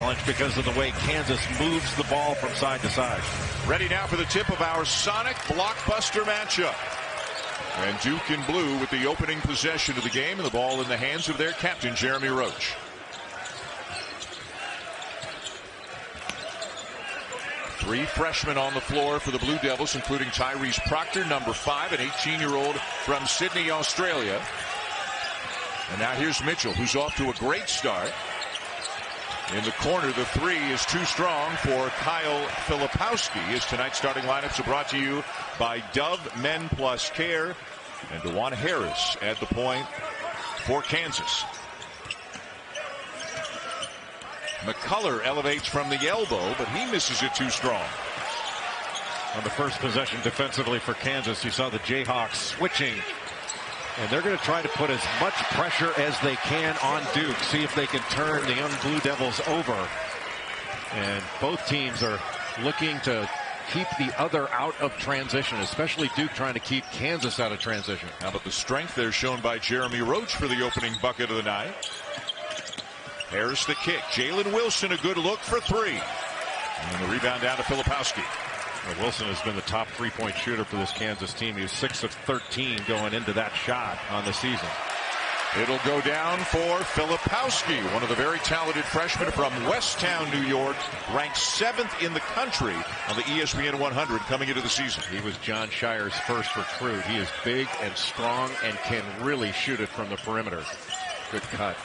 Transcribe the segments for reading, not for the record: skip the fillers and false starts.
challenge because of the way Kansas moves the ball from side to side. Ready now for the tip of our Sonic blockbuster matchup. And Duke in blue with the opening possession of the game and the ball in the hands of their captain, Jeremy Roach. Three freshmen on the floor for the Blue Devils, including Tyrese Proctor, number 5, an 18-year-old from Sydney, Australia. And now here's Mitchell, who's off to a great start. In the corner, the three is too strong for Kyle Filipowski. His tonight's starting lineups are brought to you by Dove Men Plus Care and DeJuan Harris at the point for Kansas. McCullough elevates from the elbow, but he misses it too strong. On the first possession defensively for Kansas, you saw the Jayhawks switching. And they're going to try to put as much pressure as they can on Duke. See if they can turn the young Blue Devils over. And both teams are looking to keep the other out of transition, especially Duke trying to keep Kansas out of transition. How about the strength there shown by Jeremy Roach for the opening bucket of the night? Harris the kick. Jalen Wilson a good look for three. And the rebound down to Filipowski. Well, Wilson has been the top three-point shooter for this Kansas team. He was 6 of 13 going into that shot on the season. It'll go down for Filipowski, one of the very talented freshmen from Westtown, New York, ranked 7th in the country on the ESPN 100 coming into the season. He was John Shire's first recruit. He is big and strong and can really shoot it from the perimeter. Good cut.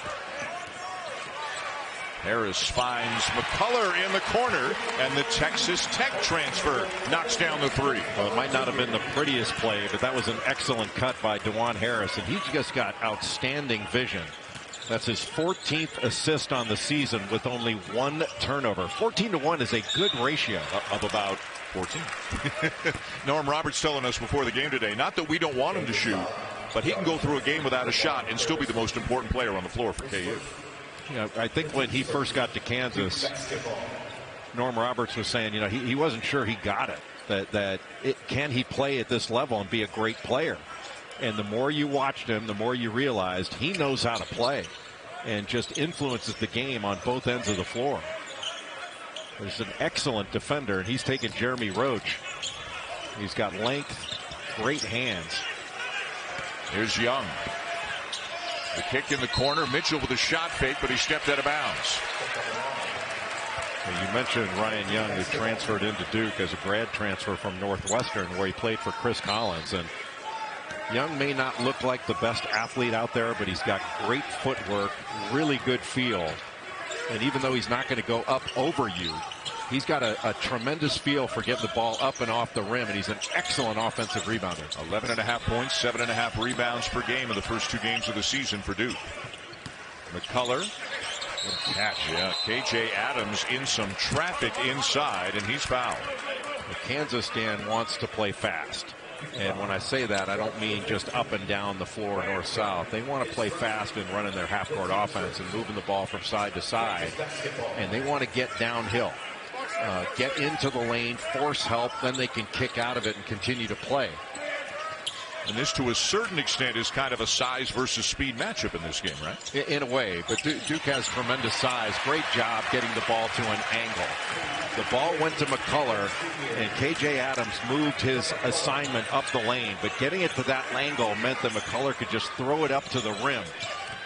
Harris finds McCullough in the corner, and the Texas Tech transfer knocks down the three. Well, it might not have been the prettiest play, but that was an excellent cut by DeJuan Harris, and he just got outstanding vision. That's his 14th assist on the season with only 1 turnover. 14-to-1 is a good ratio. Of about 14. Norm Roberts telling us before the game today, not that we don't want him to shoot, but he can go through a game without a shot and still be the most important player on the floor for KU. You know, I think when he first got to Kansas, Norm Roberts was saying, you know, he wasn't sure he got it. Can he play at this level and be a great player? And the more you watched him, the more you realized he knows how to play and just influences the game on both ends of the floor. He's an excellent defender, and he's taken Jeremy Roach. He's got length, great hands. Here's Young. The kick in the corner. Mitchell with a shot fake, but he stepped out of bounds. You mentioned Ryan Young, who transferred into Duke as a grad transfer from Northwestern, where he played for Chris Collins. And Young may not look like the best athlete out there, but he's got great footwork, really good feel. And even though he's not going to go up over you, he's got a tremendous feel for getting the ball up and off the rim, and he's an excellent offensive rebounder. 11.5 points, 7.5 rebounds per game in the first 2 games of the season for Duke. McCullough. Good catch. Yeah, KJ Adams in some traffic inside, and he's fouled. The Kansas Dan wants to play fast. And when I say that, I don't mean just up and down the floor north-south. They want to play fast and running their half-court offense and moving the ball from side to side. And they want to get downhill. Get into the lane, force help, then they can kick out of it and continue to play. And this, to a certain extent, is kind of a size versus speed matchup in this game, right? In a way, but Duke has tremendous size. Great job getting the ball to an angle. The ball went to McCullough, and KJ Adams moved his assignment up the lane, but getting it to that angle meant that McCullough could just throw it up to the rim.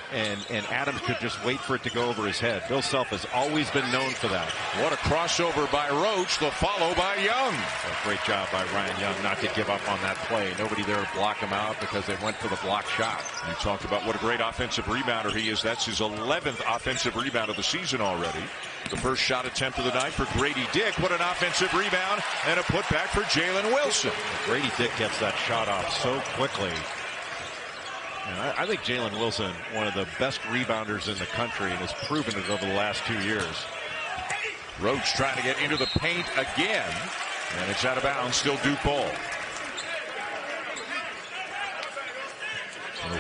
And Adams could just wait for it to go over his head. Bill Self has always been known for that. What a crossover by Roach, the follow by Young. A great job by Ryan Young not to give up on that play. Nobody there to block him out because they went for the block shot. You talked about what a great offensive rebounder he is. That's his 11th offensive rebound of the season already. The first shot attempt of the night for Grady Dick. What an offensive rebound and a putback for Jalen Wilson. Grady Dick gets that shot off so quickly. And I think Jalen Wilson, one of the best rebounders in the country, and has proven it over the last 2 years. Roach trying to get into the paint again, and it's out of bounds. Still Duke ball.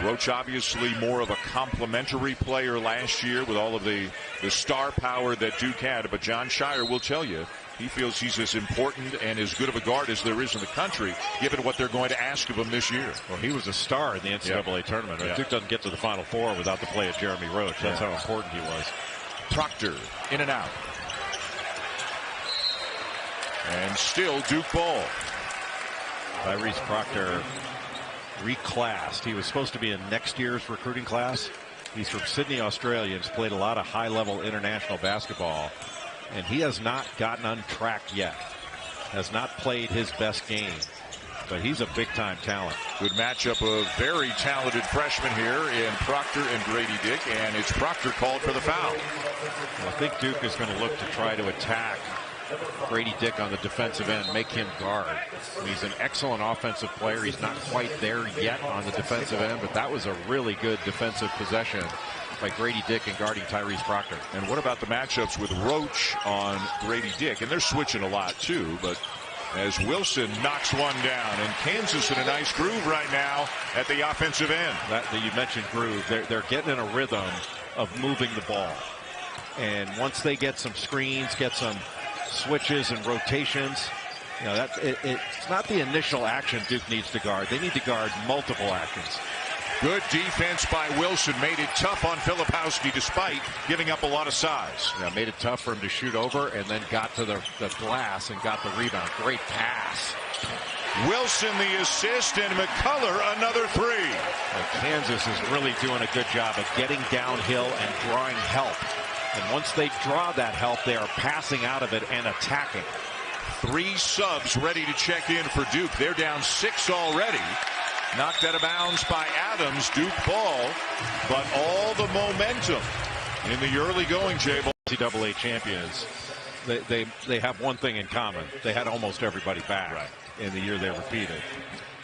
Roach obviously more of a complimentary player last year with all of the star power that Duke had, but John Shire will tell you he feels he's as important and as good of a guard as there is in the country, given what they're going to ask of him this year. Well, he was a star in the NCAA tournament. Right? Duke doesn't get to the Final Four without the play of Jeremy Roach. That's how important he was. Proctor in and out. And still Duke ball. Tyrese Proctor reclassed. He was supposed to be in next year's recruiting class. He's from Sydney, Australia, and has played a lot of high-level international basketball. And he has not gotten untracked yet. Has not played his best game. But he's a big-time talent. Good matchup of very talented freshmen here in Proctor and Grady Dick. And it's Proctor called for the foul. I think Duke is going to look to try to attack Grady Dick on the defensive end, make him guard. He's an excellent offensive player. He's not quite there yet on the defensive end, but that was a really good defensive possession by Grady Dick in guarding Tyrese Proctor. And what about the matchups with Roach on Grady Dick? And they're switching a lot too, but as Wilson knocks one down, and Kansas in a nice groove right now at the offensive end. That you mentioned groove. They're getting in a rhythm of moving the ball. And once they get some screens, get some switches and rotations, you know, it's not the initial action Duke needs to guard. They need to guard multiple actions. Good defense by Wilson. Made it tough on Filipowski despite giving up a lot of size. Yeah, made it tough for him to shoot over and then got to the glass and got the rebound. Great pass. Wilson the assist, and McCullough another three. Kansas is really doing a good job of getting downhill and drawing help. And once they draw that help, they are passing out of it and attacking. 3 subs ready to check in for Duke. They're down 6 already. Knocked out of bounds by Adams. Duke ball, but all the momentum in the early going, Jay. NCAA champions, they have one thing in common. They had almost everybody back in the year they repeated.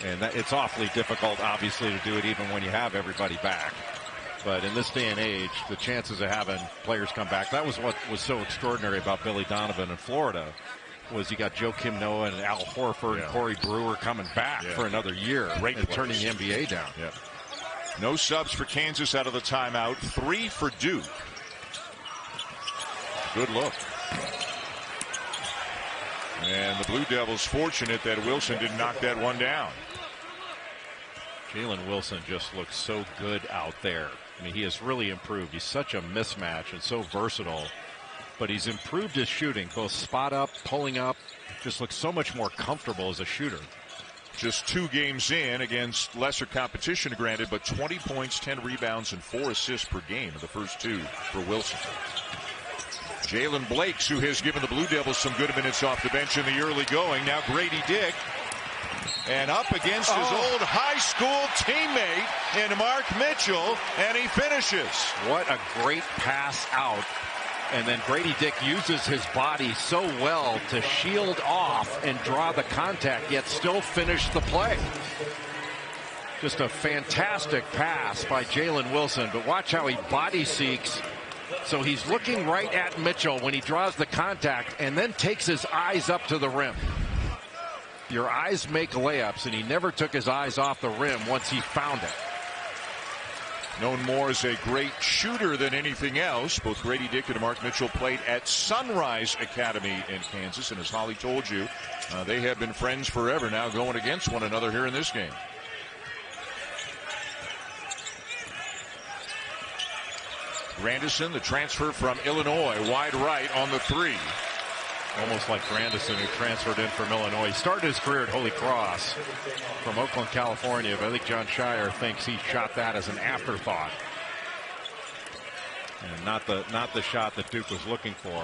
And it's awfully difficult, obviously, to do it even when you have everybody back. But in this day and age, the chances of having players come back, that was what was so extraordinary about Billy Donovan in Florida, was you got Joakim Noah and Al Horford and Corey Brewer coming back for another year and turning the NBA down. Yeah. No subs for Kansas out of the timeout. 3 for Duke. Good look. And the Blue Devils fortunate that Wilson didn't knock that one down. Jalen Wilson just looks so good out there. I mean, he has really improved. He's such a mismatch and so versatile. But he's improved his shooting, both spot up, pulling up. Just looks so much more comfortable as a shooter. Just 2 games in against lesser competition, granted, but 20 points, 10 rebounds, and 4 assists per game in the first 2 for Wilson. Jalen Blakes, who has given the Blue Devils some good minutes off the bench in the early going. Now Grady Dick. And up against his old high school teammate in Mark Mitchell, and he finishes. What a great pass out. And then Grady Dick uses his body so well to shield off and draw the contact, yet still finish the play. Just a fantastic pass by Jalen Wilson. But watch how he body seeks. So he's looking right at Mitchell when he draws the contact and then takes his eyes up to the rim. Your eyes make layups, and he never took his eyes off the rim once he found it. Known more as a great shooter than anything else, both Grady Dick and Mark Mitchell played at Sunrise Academy in Kansas. And as Holly told you, they have been friends forever now, going against one another here in this game. Grandison, the transfer from Illinois, wide right on the 3. Almost like Grandison, who transferred in from Illinois. He started his career at Holy Cross from Oakland, California, but I think John Shire thinks he shot that as an afterthought. And not the shot that Duke was looking for.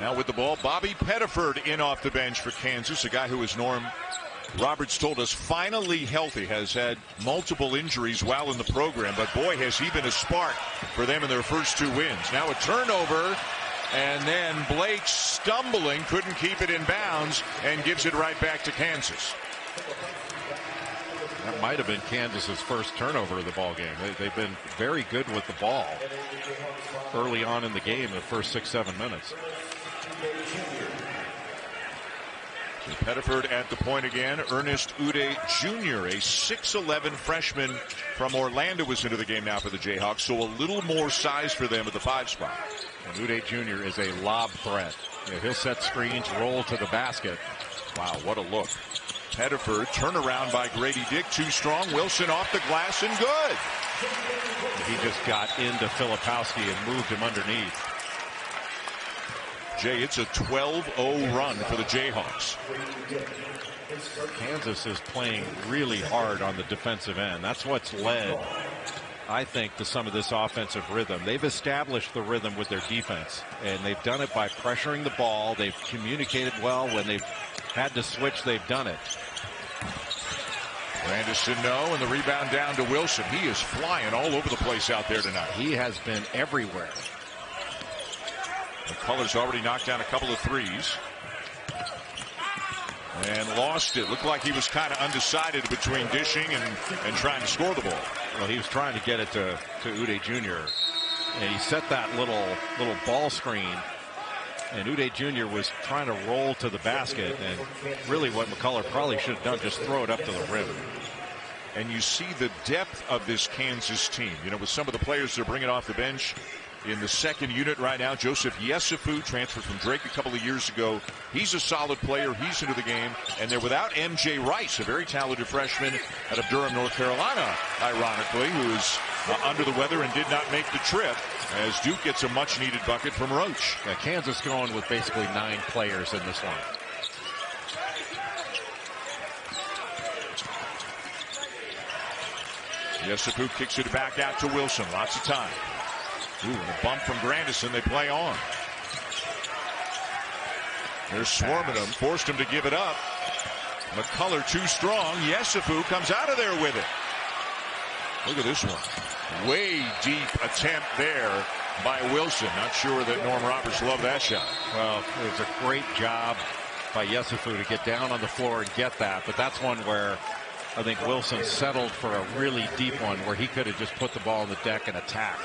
Now with the ball, Bobby Pettiford in off the bench for Kansas, a guy who, as Norm Roberts told us, finally healthy, has had multiple injuries while in the program, but boy, has he been a spark for them in their first 2 wins. Now a turnover. And then Blake stumbling, couldn't keep it in bounds, and gives it right back to Kansas. That might have been Kansas's first turnover of the ball game. They've been very good with the ball early on in the game, the first 6-7 minutes. Pettiford at the point again. Ernest Ude Jr., a 6'11 freshman from Orlando, was into the game now for the Jayhawks, so a little more size for them at the 5 spot. And Ude Jr. is a lob threat. He'll set screens, roll to the basket. Wow, what a look. Pettiford, turnaround by Grady Dick, too strong. Wilson off the glass and good. He just got into Filipowski and moved him underneath. Jay, it's a 12-0 run for the Jayhawks. Kansas is playing really hard on the defensive end. That's what's led, I think, to some of this offensive rhythm. They've established the rhythm with their defense, and they've done it by pressuring the ball. They've communicated well. When they've had to switch, they've done it. Grandison, no, and the rebound down to Wilson. He is flying all over the place out there tonight. He has been everywhere. McCullough's already knocked down a couple of threes. And lost it. Looked like he was kind of undecided between dishing and trying to score the ball. Well, he was trying to get it to Uday Jr. And he set that little ball screen. And Uday Jr. was trying to roll to the basket. And really what McCullough probably should have done, just throw it up to the rim. And you see the depth of this Kansas team. You know, with some of the players they're bringing off the bench. In the second unit right now, Joseph Yesufu, transferred from Drake a couple of years ago. He's a solid player. He's into the game. And they're without M.J. Rice, a very talented freshman out of Durham, North Carolina, ironically, who is under the weather and did not make the trip, as Duke gets a much-needed bucket from Roach. Yeah, Kansas going with basically 9 players in this one. Yesufu kicks it back out to Wilson. Lots of time. Ooh, and a bump from Grandison. They play on. They're swarming him. Forced him to give it up. McCullough too strong. Yesufu comes out of there with it. Look at this one. Way deep attempt there by Wilson. Not sure that Norm Roberts loved that shot. Well, it was a great job by Yesufu to get down on the floor and get that. But that's one where I think Wilson settled for a really deep one where he could have just put the ball on the deck and attacked.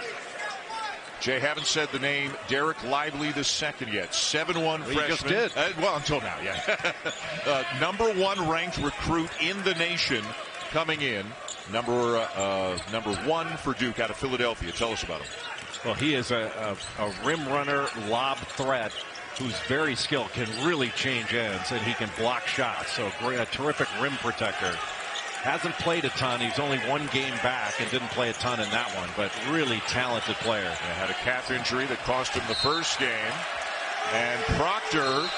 Jay, haven't said the name Derek Lively the second yet. 7'1" freshman. You just did. Well, until now, yeah. #1 ranked recruit in the nation coming in. Number 1 for Duke out of Philadelphia. Tell us about him. Well, he is a rim runner, lob threat who's very skilled, can really change ends, and he can block shots. So a terrific rim protector. Hasn't played a ton. He's only 1 game back and didn't play a ton in that one, but really talented player. Yeah, had a calf injury that cost him the first game. And Proctor,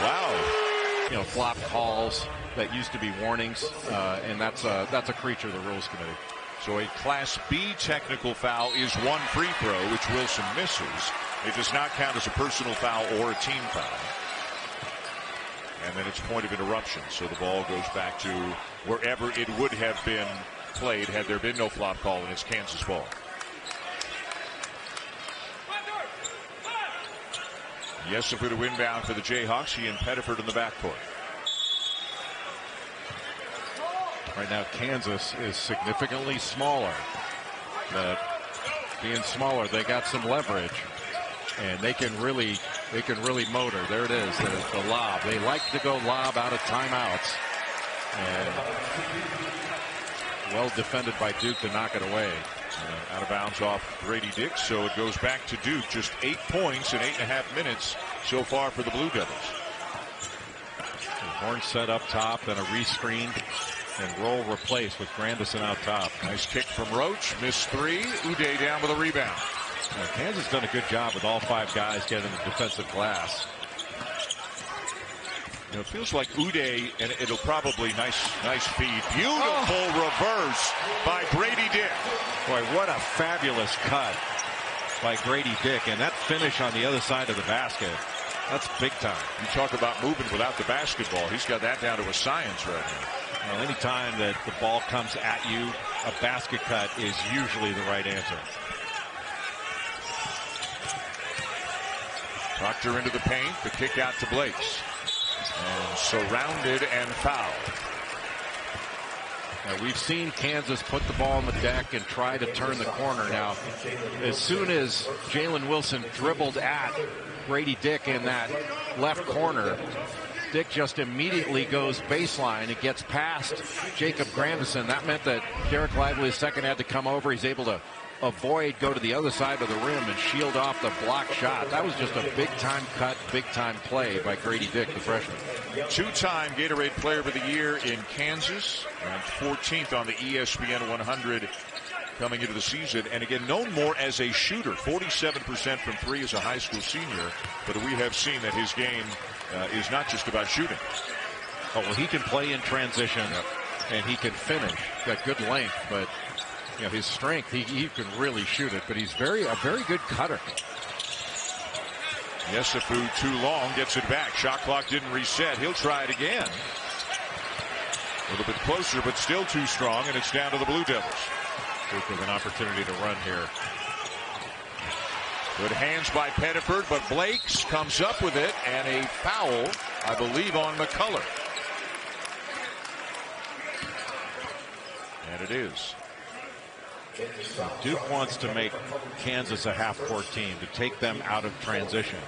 wow. You know, flop calls that used to be warnings, and that's a creature of the rules committee. So a Class B technical foul is 1 free throw, which Wilson misses. It does not count as a personal foul or a team foul. And then it's point of interruption. So the ball goes back to wherever it would have been played had there been no flop call, and it's Kansas ball. Yesufu to inbound for the Jayhawks. He and Pettiford in the backcourt. Right now, Kansas is significantly smaller. But being smaller, they got some leverage. And they can really motor. There it is, the lob. They like to go lob out of timeouts. And well defended by Duke to knock it away. Out of bounds off Grady Dick, so it goes back to Duke. Just 8 points in 8.5 minutes so far for the Blue Devils. Horn set up top, then a rescreen, and roll replaced with Grandison out top. Nice kick from Roach, missed 3. Uday down with a rebound. Kansas done a good job with all 5 guys getting the defensive glass. You know, it feels like Uday, and it'll probably nice feed. Beautiful reverse by Grady Dick. Boy, what a fabulous cut by Grady Dick, and that finish on the other side of the basket. That's big time. You talk about moving without the basketball. He's got that down to a science right now. Well, anytime that the ball comes at you, a basket cut is usually the right answer. Proctor into the paint, the kick out to Blakes. And surrounded and fouled. Now, we've seen Kansas put the ball on the deck and try to turn the corner. Now, as soon as Jalen Wilson dribbled at Grady Dick in that left corner, Dick just immediately goes baseline and gets past Jacob Grandison. That meant that Derek Lively's second had to come over. He's able to avoid, go to the other side of the rim and shield off the block shot. That was just a big-time cut, big-time play by Grady Dick, the freshman. 2-time Gatorade Player of the Year in Kansas, ranked 14th on the ESPN 100 coming into the season, and again known more as a shooter. 47% from three as a high school senior, but we have seen that his game is not just about shooting. Oh, well, he can play in transition, and he can finish. Got good length, but his strength, he can really shoot it. But he's a very good cutter. Yesufu too long, gets it back. Shot clock didn't reset. He'll try it again. A little bit closer, but still too strong, and it's down to the Blue Devils. Duke with an opportunity to run here. Good hands by Pettiford, but Blakes comes up with it, and a foul, I believe, on McCullough. And it is. Duke wants to make Kansas a half-court team, to take them out of transition.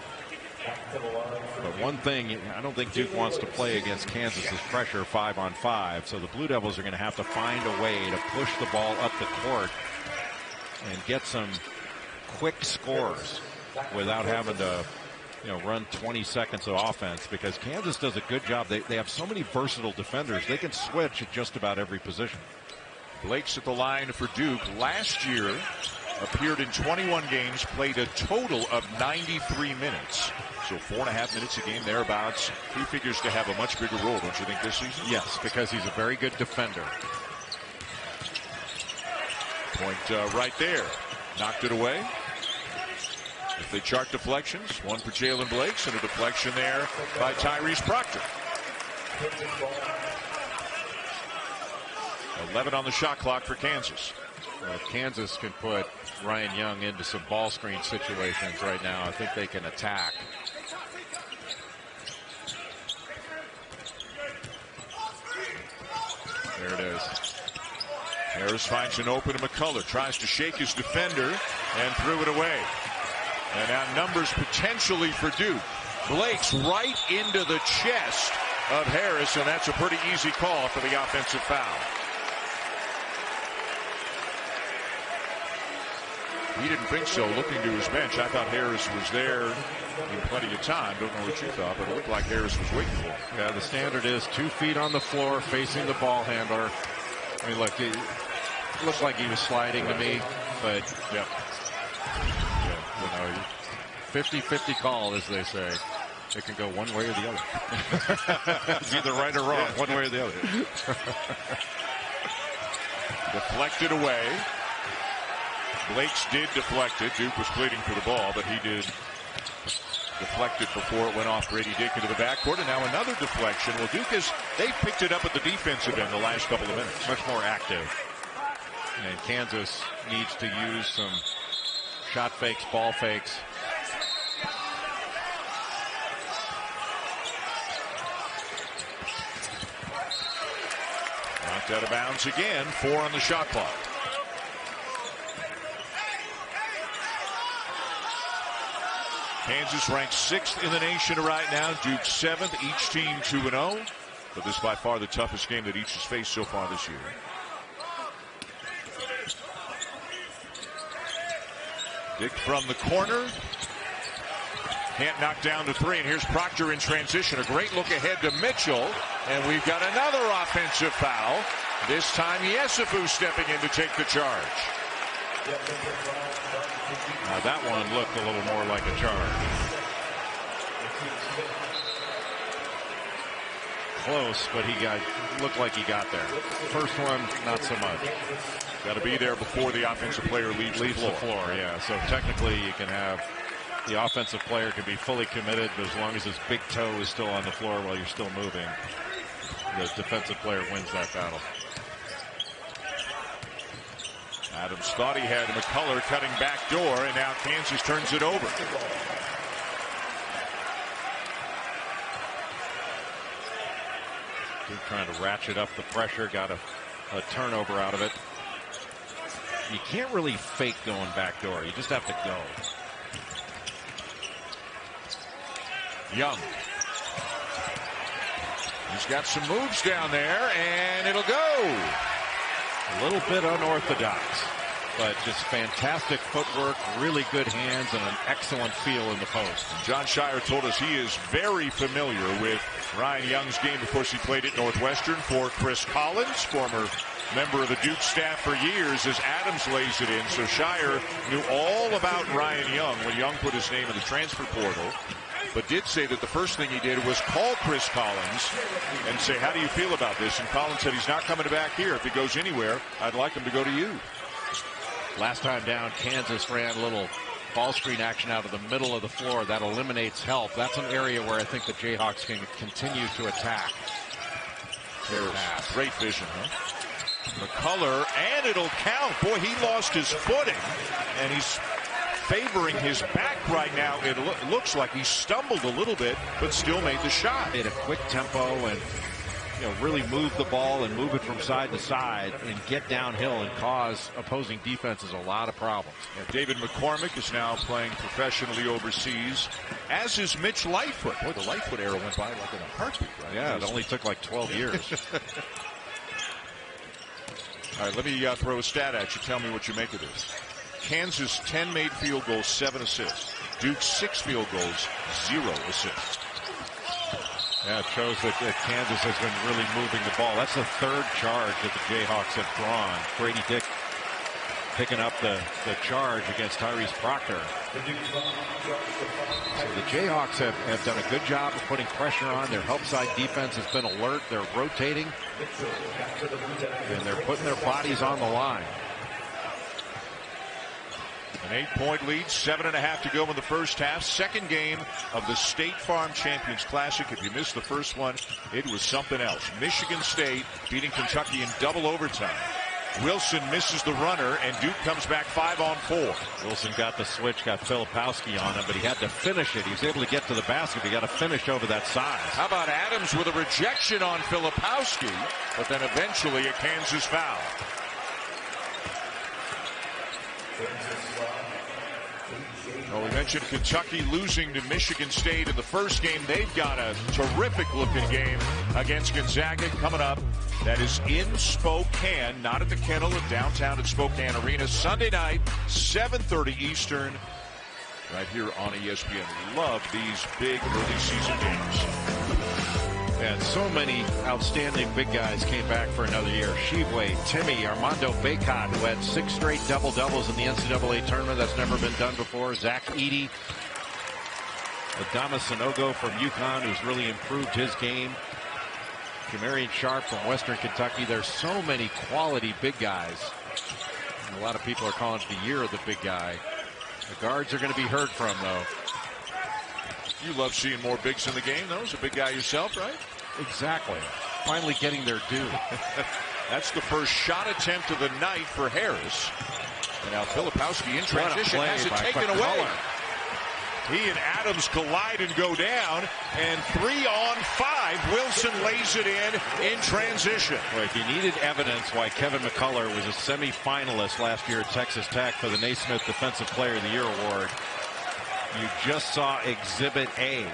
But one thing, I don't think Duke wants to play against Kansas's pressure 5-on-5. So the Blue Devils are going to have to find a way to push the ball up the court and get some quick scores without having to, run 20 seconds of offense, because Kansas does a good job. They have so many versatile defenders. They can switch at just about every position. Blake's at the line for Duke. Last year appeared in 21 games, played a total of 93 minutes. So 4.5 minutes a game, thereabouts. He figures to have a much bigger role, don't you think, this season? Yes, because he's a very good defender. Point right there. Knocked it away. If they chart deflections, one for Jalen Blakes and a deflection there by Tyrese Proctor. 11 on the shot clock for Kansas. Well, if Kansas can put Ryan Young into some ball screen situations right now, I think they can attack. There it is. Harris finds an open to McCullough. Tries to shake his defender and threw it away. And now numbers potentially for Duke. Blake's right into the chest of Harris, and that's a pretty easy call for the offensive foul. He didn't think so. Looking to his bench, I thought Harris was there in plenty of time. Don't know what you thought, but it looked like Harris was waiting for him. Yeah, the standard is 2 feet on the floor facing the ball handler. I mean, look, it looked like he was sliding to me, but yeah, 50-50 call, as they say. It can go one way or the other. It's either right or wrong, one way or the other. Deflected away. Blakes did deflect it. Duke was pleading for the ball, but he did deflect it before it went off Grady Dick into the backcourt. And now another deflection. Well, Duke they've picked it up at the defensive end the last couple of minutes. Much more active. And Kansas needs to use some shot fakes, ball fakes. Knocked out of bounds again. 4 on the shot clock. Kansas ranked 6th in the nation right now. Duke 7th. Each team 2-0. But this is by far the toughest game that each has faced so far this year. Dick from the corner. Can't knock down to 3. And here's Proctor in transition. A great look ahead to Mitchell. And we've got another offensive foul. This time Yesufu stepping in to take the charge. Now that one looked a little more like a charge. Close, but looked like he got there. First one, not so much. Got to be there before the offensive player leaves the floor. Yeah, so technically you can have the offensive player can be fully committed, but as long as his big toe is still on the floor while you're still moving, the defensive player wins that battle. Adams thought he had McCullough cutting back door, and now Kansas turns it over. Duke trying to ratchet up the pressure, got a turnover out of it. You can't really fake going back door. You just have to go. Young. He's got some moves down there, and it'll go. A little bit unorthodox, but just fantastic footwork, really good hands, and an excellent feel in the post. John Shire told us he is very familiar with Ryan Young's game. Of course, he played at Northwestern for Chris Collins, former member of the Duke staff for years, as Adams lays it in. So Shire knew all about Ryan Young when Young put his name in the transfer portal, but did say that the first thing he did was call Chris Collins and say, how do you feel about this? And Collins said he's not coming back here. If he goes anywhere, I'd like him to go to you. Last time down, Kansas ran a little ball screen action out of the middle of the floor. That eliminates help. That's an area where I think the Jayhawks can continue to attack. Great vision, huh? McCullough, and it'll count. Boy, he lost his footing, and he's favoring his back right now. It looks like he stumbled a little bit, but still made the shot. At a quick tempo and really move the ball and move it from side to side and get downhill and cause opposing defenses a lot of problems. David McCormick is now playing professionally overseas, as is Mitch Lightfoot. Boy, the Lightfoot era went by like in a heartbeat, right? Yeah, it only took like 12 years. All right, let me throw a stat at you. Tell me what you make of this. Kansas 10 made field goals, 7 assists. Duke 6 field goals, 0 assists. Yeah, it shows that Kansas has been really moving the ball. That's the third charge that the Jayhawks have drawn. Grady Dick picking up the charge against Tyrese Proctor. So the Jayhawks have done a good job of putting pressure on. Their help side defense has been alert. They're rotating, and they're putting their bodies on the line. An 8-point lead, 7.5 to go in the first half. Second game of the State Farm Champions Classic. If you missed the first one, it was something else. Michigan State beating Kentucky in double overtime. Wilson misses the runner, and Duke comes back 5-on-4. Wilson got the switch, got Filipowski on him, but he had to finish it. He was able to get to the basket. He got to finish over that size. How about Adams with a rejection on Filipowski, but then eventually a Kansas foul. Well, we mentioned Kentucky losing to Michigan State in the first game. They've got a terrific-looking game against Gonzaga coming up. That is in Spokane, not at the Kennel, in downtown at Spokane Arena. Sunday night, 7:30 Eastern, right here on ESPN. Love these big early season games. And so many outstanding big guys came back for another year. Shivway, Timmy, Armando Bacot, who had 6 straight double-doubles in the NCAA tournament. That's never been done before. Zach Edey. Adama Sanogo from UConn, who's really improved his game. Kamarian Sharp from Western Kentucky. There's so many quality big guys. And a lot of people are calling it the year of the big guy. The guards are going to be heard from, though. You love seeing more bigs in the game, though, as a big guy yourself, right? Exactly. Finally getting their due. That's the first shot attempt of the night for Harris. And now Filipowski in transition has it taken away. He and Adams collide and go down. And 3-on-5. Wilson lays it in transition. Well, if you needed evidence why Kevin McCullough was a semifinalist last year at Texas Tech for the Naismith Defensive Player of the Year award, you just saw Exhibit A.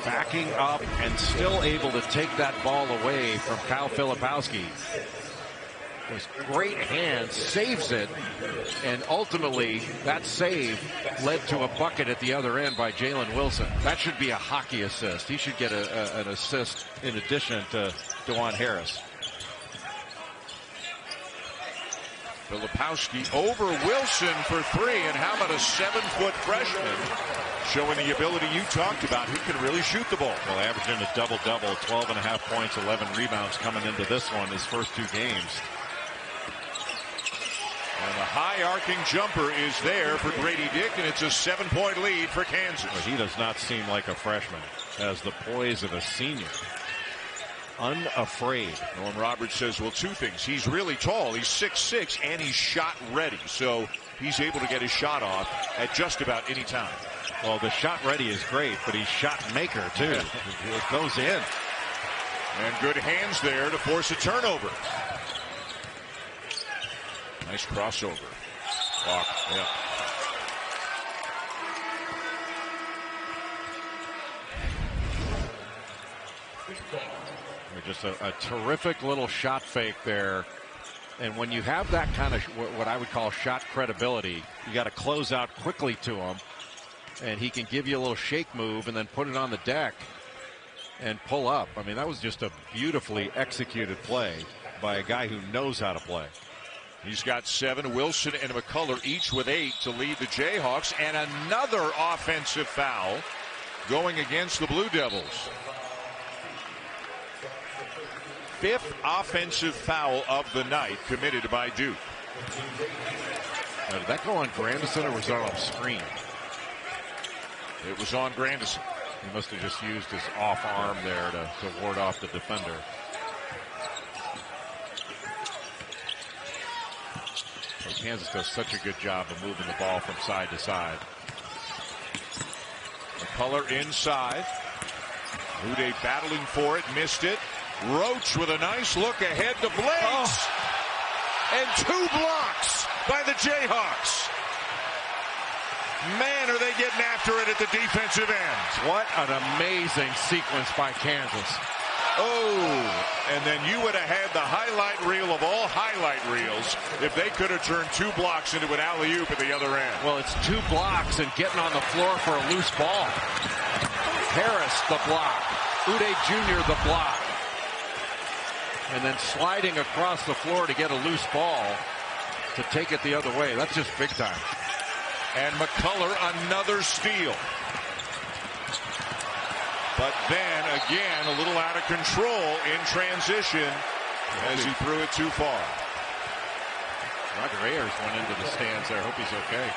Backing up and still able to take that ball away from Kyle Filipowski. With great hands, saves it, and ultimately that save led to a bucket at the other end by Jalen Wilson. That should be a hockey assist. He should get an assist in addition to DeJuan Harris. Filipowski over Wilson for 3, and how about a 7-foot freshman showing the ability you talked about. He can really shoot the ball. Well, averaging a double-double, 12.5 points, 11 rebounds coming into this one, his first 2 games. And the high arcing jumper is there for Grady Dick, and it's a 7-point lead for Kansas. But he does not seem like a freshman. Has the poise of a senior. Unafraid. Norm Roberts says, well, 2 things. He's really tall. He's 6'6", and he's shot ready. So he's able to get his shot off at just about any time. Well, the shot ready is great, but he's shot maker, too. It goes in. And good hands there to force a turnover. Nice crossover. Walk. Yeah. Just a terrific little shot fake there. And when you have that kind of what I would call shot credibility, you got to close out quickly to him. And he can give you a little shake move and then put it on the deck. and pull up. I mean, that was just a beautifully executed play by a guy who knows how to play. He's got 7. Wilson and McCullough each with 8 to lead the Jayhawks, and another offensive foul going against the Blue Devils. 5th offensive foul of the night committed by Duke. Now, did that go on Grandison or was that on screen? It was on Grandison. He must have just used his off arm there to ward off the defender. Well, Kansas does such a good job of moving the ball from side to side. McCullough inside. Uday battling for it, missed it. Roach with a nice look ahead to Blades. And 2 blocks by the Jayhawks. Man, are they getting after it at the defensive end. What an amazing sequence by Kansas. Oh, and then you would have had the highlight reel of all highlight reels if they could have turned 2 blocks into an alley-oop at the other end. Well, it's 2 blocks and getting on the floor for a loose ball. Harris, the block. Uday Jr., the block. And then sliding across the floor to get a loose ball to take it the other way. That's just big time. And McCullough, another steal. But then, again, a little out of control in transition as he threw it too far. Roger Ayers went into the stands there. Hope he's okay.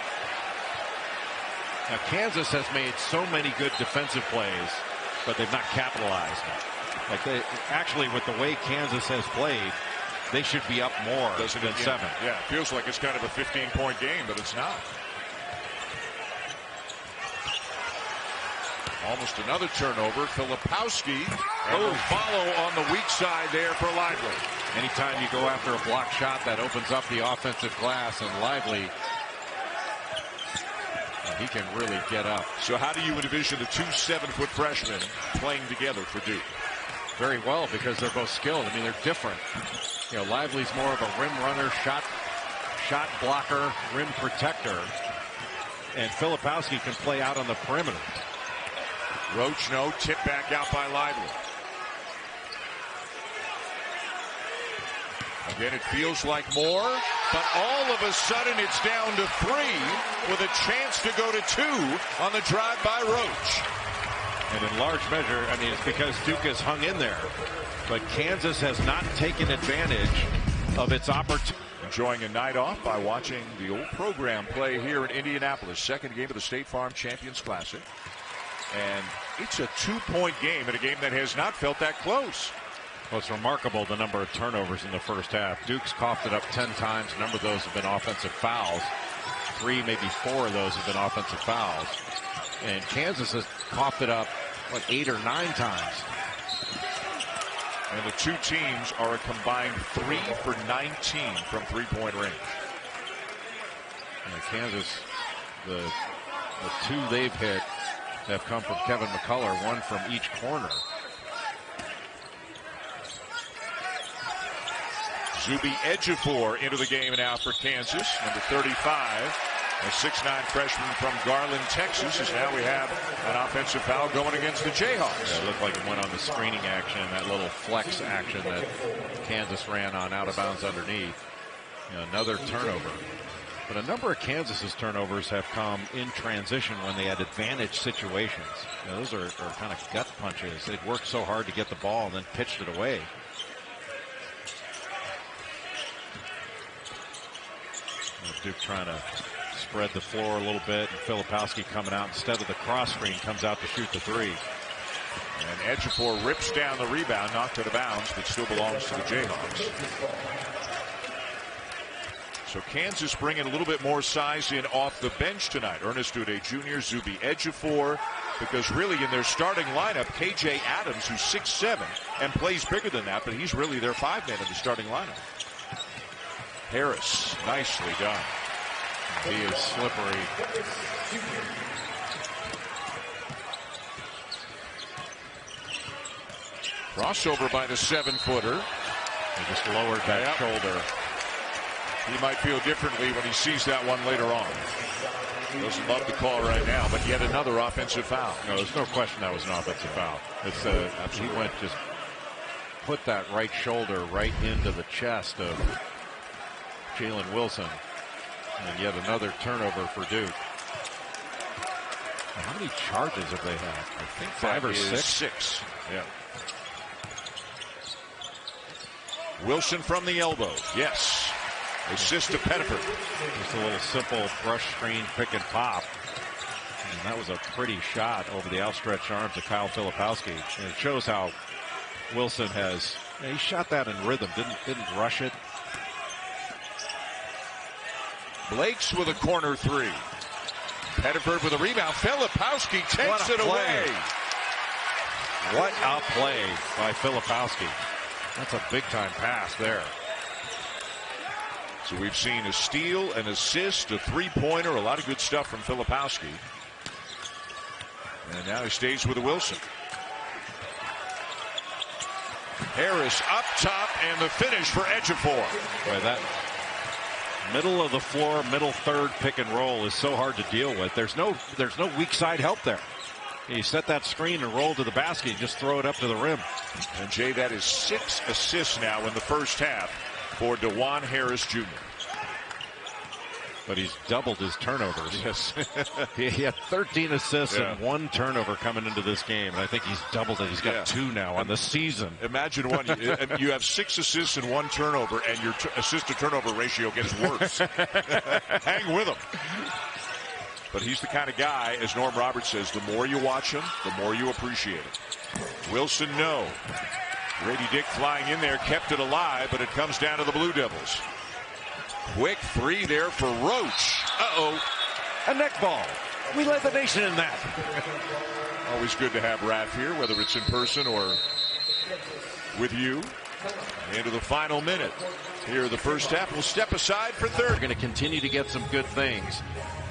Now, Kansas has made so many good defensive plays, but they've not capitalized on it. Like actually, with the way Kansas has played, they should be up more than 7. Yeah, it feels like it's kind of a 15-point game, but it's not. Almost another turnover. Filipowski and the follow on the weak side there for Lively. Anytime you go after a block shot, that opens up the offensive glass, and Lively, he can really get up. So how do you envision the 2 7-foot freshmen playing together for Duke? Very well, because they're both skilled. I mean, they're different. You know, Lively's more of a rim runner, shot blocker, rim protector, and Filipowski can play out on the perimeter. Roach, no, tip back out by Lively. Again, it feels like more, but all of a sudden it's down to 3 with a chance to go to 2 on the drive by Roach. And in large measure, I mean, it's because Duke has hung in there, but Kansas has not taken advantage of its opportunity. Enjoying a night off by watching the old program play here in Indianapolis. Second game of the State Farm Champions Classic. And it's a 2-point game in a game that has not felt that close. Well, it's remarkable the number of turnovers in the first half. Duke's coughed it up 10 times. A number of those have been offensive fouls. 3, maybe 4 of those have been offensive fouls. And Kansas has coughed it up, what, 8 or 9 times. And the 2 teams are a combined 3 for 19 from 3-point range. And Kansas, the 2 they've hit have come from Kevin McCullough, 1 from each corner. Zuby Ejiofor into the game now for Kansas, number 35. A 6'9" freshman from Garland, Texas, as now we have an offensive foul going against the Jayhawks. Yeah, it looked like it went on the screening action, that little flex action that Kansas ran on out of bounds underneath. You know, another turnover. But a number of Kansas's turnovers have come in transition when they had advantage situations. You know, those are kind of gut punches. They'd worked so hard to get the ball and then pitched it away. Duke trying to spread the floor a little bit, and Filipowski coming out instead of the cross screen, comes out to shoot the 3. And Ejiofor rips down the rebound, knocked out of bounds, but still belongs to the Jayhawks. So Kansas bringing a little bit more size in off the bench tonight. Ernest Uday Jr., Zuby Ejiofor, because really in their starting lineup, KJ Adams, who's 6'7", and plays bigger than that, but he's really their 5-man in the starting lineup. Harris, nicely done. He is slippery. Crossover by the 7-footer. He just lowered that shoulder. He might feel differently when he sees that one later on. Doesn't love the call right now, but yet another offensive foul. No, there's no question that was an offensive foul. It's he went just put that right shoulder right into the chest of Jalen Wilson, and yet another turnover for Duke. How many charges have they had? I think 5 or 6. 6. Yeah. Wilson from the elbow. Yes. Assist to Pettiford. Just a little simple brush screen pick and pop. And that was a pretty shot over the outstretched arms of Kyle Filipowski. And it shows how Wilson has, he shot that in rhythm, didn't rush it. Blake's with a corner 3. Pettiford with a rebound. Filipowski takes it away. What a play by Filipowski. That's a big time pass there. So we've seen a steal, an assist, a 3-pointer, a lot of good stuff from Filipowski. And now he stays with the Wilson. Harris up top, and the finish for Ejiofor. Boy, that middle of the floor, middle third pick and roll is so hard to deal with. There's no weak side help there. You set that screen and roll to the basket, just throw it up to the rim. And Jay, that is 6 assists now in the first half for DeJuan Harris Jr. But he's doubled his turnovers. Yes. He had 13 assists and 1 turnover coming into this game, and I think he's doubled it. He's got 2 now on the season. Imagine one. You have 6 assists and 1 turnover, and your assist to turnover ratio gets worse. Hang with him. But he's the kind of guy, as Norm Roberts says, the more you watch him, the more you appreciate it. Wilson, no. Grady Dick flying in there, kept it alive, but it comes down to the Blue Devils. Quick 3 there for Roach. Uh-oh. A neck ball. We led the nation in that. Always good to have Raph here, whether it's in person or with you. Into the final minute. Here the first half. We'll step aside for third. We're going to continue to get some good things.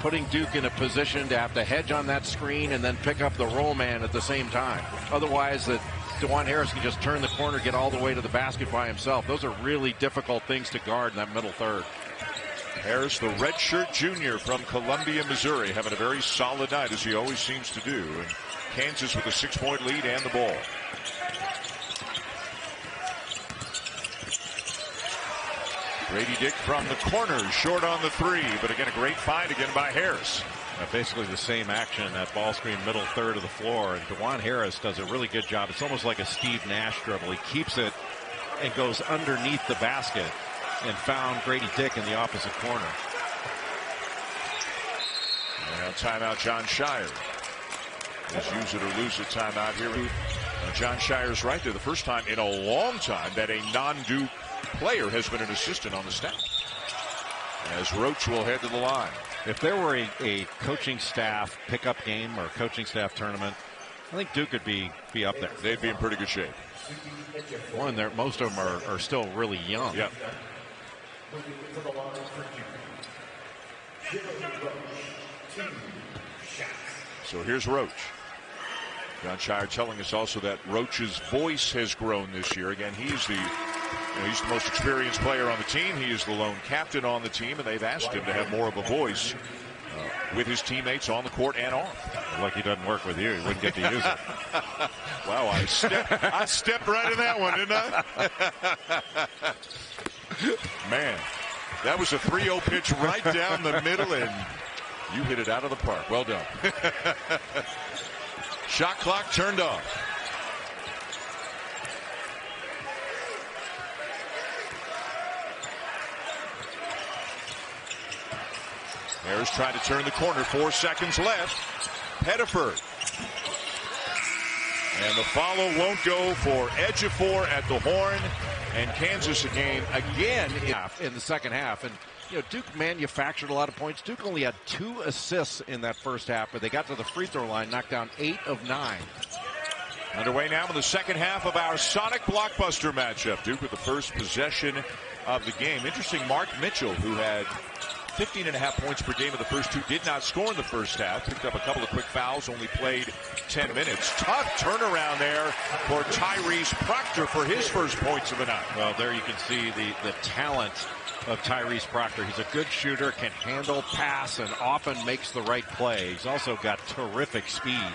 Putting Duke in a position to have to hedge on that screen and then pick up the roll man at the same time. Otherwise, DeJuan Harris can just turn the corner, get all the way to the basket by himself. Those are really difficult things to guard in that middle third. Harris, the redshirt junior from Columbia, Missouri, having a very solid night, as he always seems to do. And Kansas with a 6-point lead and the ball. Grady Dick from the corner, short on the 3, but again, a great find again by Harris. Basically the same action, that ball screen middle third of the floor, and DeJuan Harris does a really good job. It's almost like a Steve Nash dribble. He keeps it and goes underneath the basket and found Grady Dick in the opposite corner. Now timeout, John Shire. Just use it or lose it timeout here. John Shire's right there. The first time in a long time that a non-Duke player has been an assistant on the staff. As Roach will head to the line. If there were a coaching staff pickup game or coaching staff tournament, I think Duke could be up there. They'd be in pretty good shape. One, most of them are still really young. Yep. So here's Roach. John Shire telling us also that Roach's voice has grown this year. Again, he's the most experienced player on the team. He is the lone captain on the team, and they've asked him to have more of a voice with his teammates on the court and off. Like he doesn't work with you, he wouldn't get to use it. Wow, I stepped right in that one, didn't I? Man, that was a 3-0 pitch right down the middle, and you hit it out of the park. Well done. Shot clock turned off. Harris trying to turn the corner. 4 seconds left. Pettiford. And the follow won't go for Ejiofor at the horn. And Kansas again in the second half. And Duke manufactured a lot of points. Duke only had 2 assists in that first half, but they got to the free throw line, knocked down 8 of 9. Underway now in the second half of our Sonic Blockbuster matchup. Duke with the first possession of the game. Interesting, Mark Mitchell, who had 15.5 points per game in the first 2, did not score in the first half. Picked up a couple of quick fouls, only played 10 minutes. Tough turnaround there for Tyrese Proctor for his first points of the night. Well, there you can see the talent of Tyrese Proctor. He's a good shooter, can handle, pass, and often makes the right play. He's also got terrific speed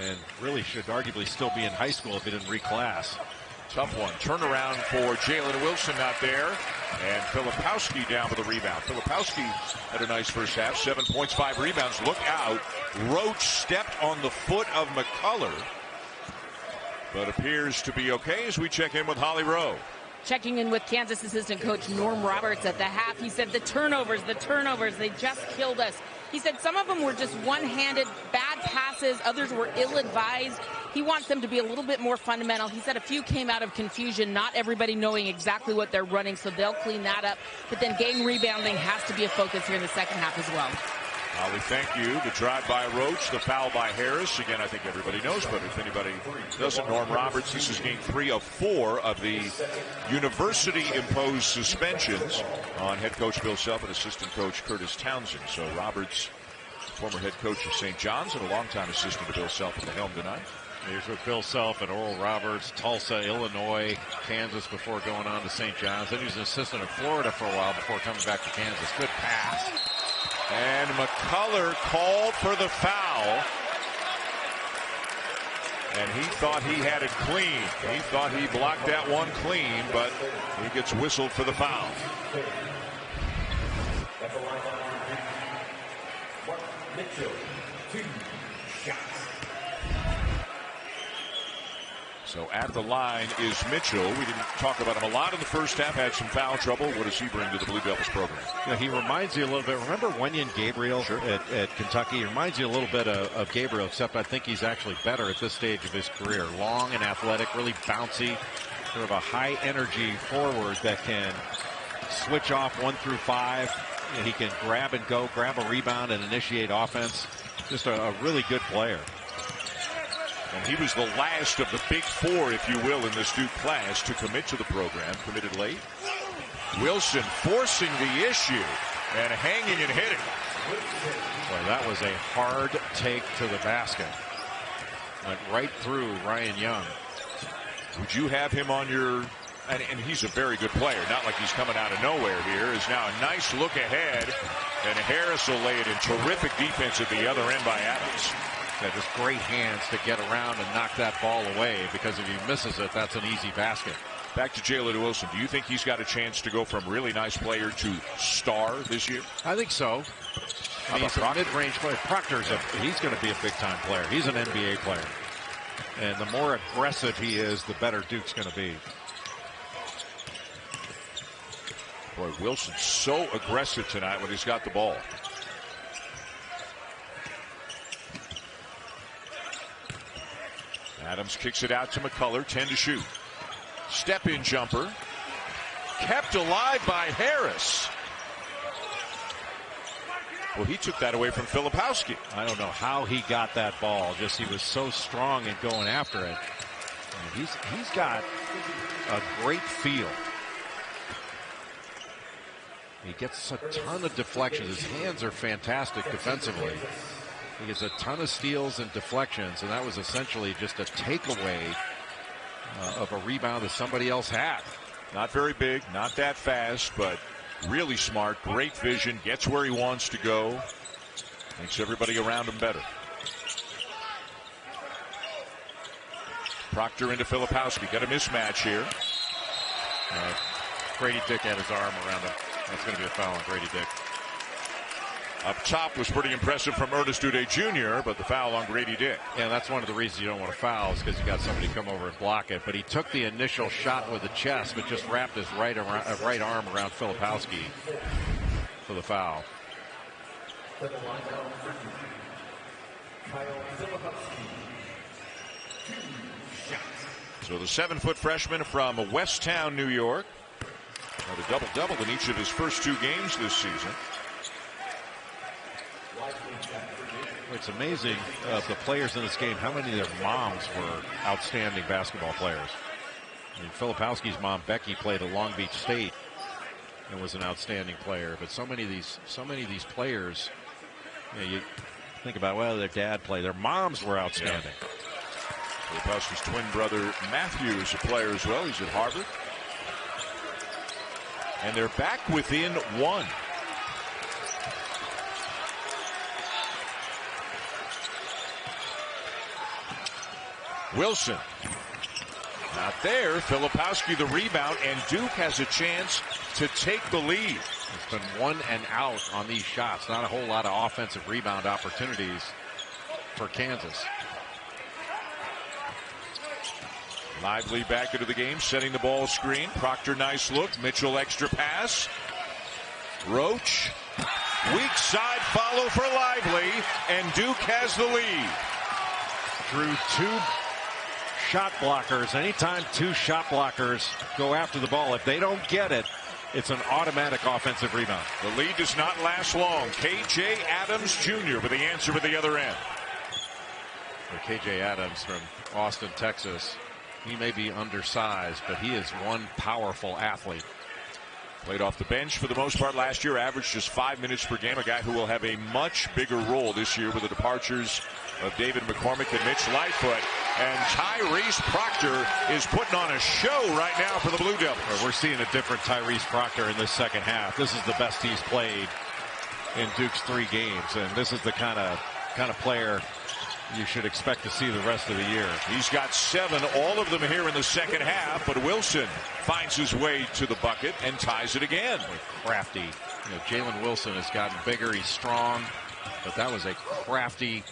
and really should arguably still be in high school if he didn't reclass. Tough one. Turnaround for Jalen Wilson not there. And Filipowski down with the rebound. Filipowski had a nice first half. 7 points, 5 rebounds. Look out. Roach stepped on the foot of McCullough, but appears to be okay as we check in with Holly Rowe. Checking in with Kansas assistant coach Norm Roberts at the half. He said the turnovers, they just killed us. He said some of them were just one-handed, bad passes. Others were ill-advised. He wants them to be a little bit more fundamental. He said a few came out of confusion, not everybody knowing exactly what they're running, so they'll clean that up. But then gang rebounding has to be a focus here in the second half as well. Holly, thank you. The drive by Roach, the foul by Harris. Again, I think everybody knows, but if anybody doesn't, Norm Roberts, this is game 3 of 4 of the university-imposed suspensions on head coach Bill Self and assistant coach Curtis Townsend. So Roberts, former head coach of St. John's and a longtime assistant to Bill Self at the helm tonight. Here's with Bill Self and Oral Roberts, Tulsa, Illinois, Kansas before going on to St. John's. Then he was an assistant in Florida for a while before coming back to Kansas. Good pass. And McCullough called for the foul. And he thought he had it clean. He thought he blocked that one clean, but he gets whistled for the foul. So at the line is Mitchell. We didn't talk about him a lot in the first half. Had some foul trouble. What does he bring to the Blue Devils program? You know, he reminds you a little bit. Remember Wenyen Gabriel at Kentucky? He reminds you a little bit of Gabriel, except I think he's actually better at this stage of his career. Long and athletic, really bouncy, sort of a high energy forward that can switch off 1 through 5. And he can grab and go, grab a rebound and initiate offense. Just a really good player. And he was the last of the big 4, if you will, in this Duke class to commit to the program. Committed late. Wilson forcing the issue and hanging and hitting. Boy, that was a hard take to the basket. Went right through Ryan Young. Would you have him on your... And he's a very good player. Not like he's coming out of nowhere here. Is now a nice look ahead. And Harris will lay it in. Terrific defense at the other end by Adams. Yeah, just great hands to get around and knock that ball away, because if he misses it, that's an easy basket. Back to Jalen Wilson. Do you think he's got a chance to go from really nice player to star this year? I think so. He's a mid-range player. He's going to be a big-time player. He's an NBA player. And the more aggressive he is, the better Duke's going to be. Boy, Wilson's so aggressive tonight when he's got the ball. Adams kicks it out to McCullough, 10 to shoot. Step-in jumper. Kept alive by Harris. Well, he took that away from Filipowski. I don't know how he got that ball. Just he was so strong in going after it. And he's got a great feel. He gets a ton of deflections. His hands are fantastic defensively. He gets a ton of steals and deflections, and that was essentially just a takeaway of a rebound that somebody else had. Not very big, not that fast, but really smart, great vision, gets where he wants to go, makes everybody around him better. Proctor into Filipowski. Got a mismatch here. Grady Dick had his arm around him. That's going to be a foul on Grady Dick. Up top was pretty impressive from Ernest Uday Jr., but the foul on Grady Dick. Yeah, that's one of the reasons you don't want to foul, is because you got somebody come over and block it. But he took the initial shot with the chest, but just wrapped his right arm around Filipowski for the foul. So the 7-foot freshman from Westtown, New York, had a double-double in each of his first 2 games this season. It's amazing the players in this game, how many of their moms were outstanding basketball players. I mean, Filipowski's mom, Becky, played at Long Beach State and was an outstanding player. But so many of these players, you think about, well, their dad played. Their moms were outstanding. Yeah. Filipowski's twin brother Matthew is a player as well. He's at Harvard. And they're back within 1. Wilson. Not there. Filipowski the rebound, and Duke has a chance to take the lead. It's been 1 and out on these shots. Not a whole lot of offensive rebound opportunities for Kansas. Lively back into the game, setting the ball screen. Proctor, nice look. Mitchell, extra pass. Roach. Weak side follow for Lively, and Duke has the lead. Through 2 shot blockers. Anytime 2 shot blockers go after the ball, if they don't get it, it's an automatic offensive rebound. The lead does not last long. K.J. Adams Jr. with the answer at the other end. K.J. Adams from Austin, Texas. He may be undersized, but he is one powerful athlete. Played off the bench for the most part last year, averaged just 5 minutes per game. A guy who will have a much bigger role this year with the departures of David McCormick and Mitch Lightfoot. And Tyrese Proctor is putting on a show right now for the Blue Devils. We're seeing a different Tyrese Proctor in this second half. This is the best he's played in Duke's 3 games, and this is the kind of player you should expect to see the rest of the year. He's got 7, all of them here in the second half, but Wilson finds his way to the bucket and ties it again. Crafty. Jalen Wilson has gotten bigger. He's strong, but that was a crafty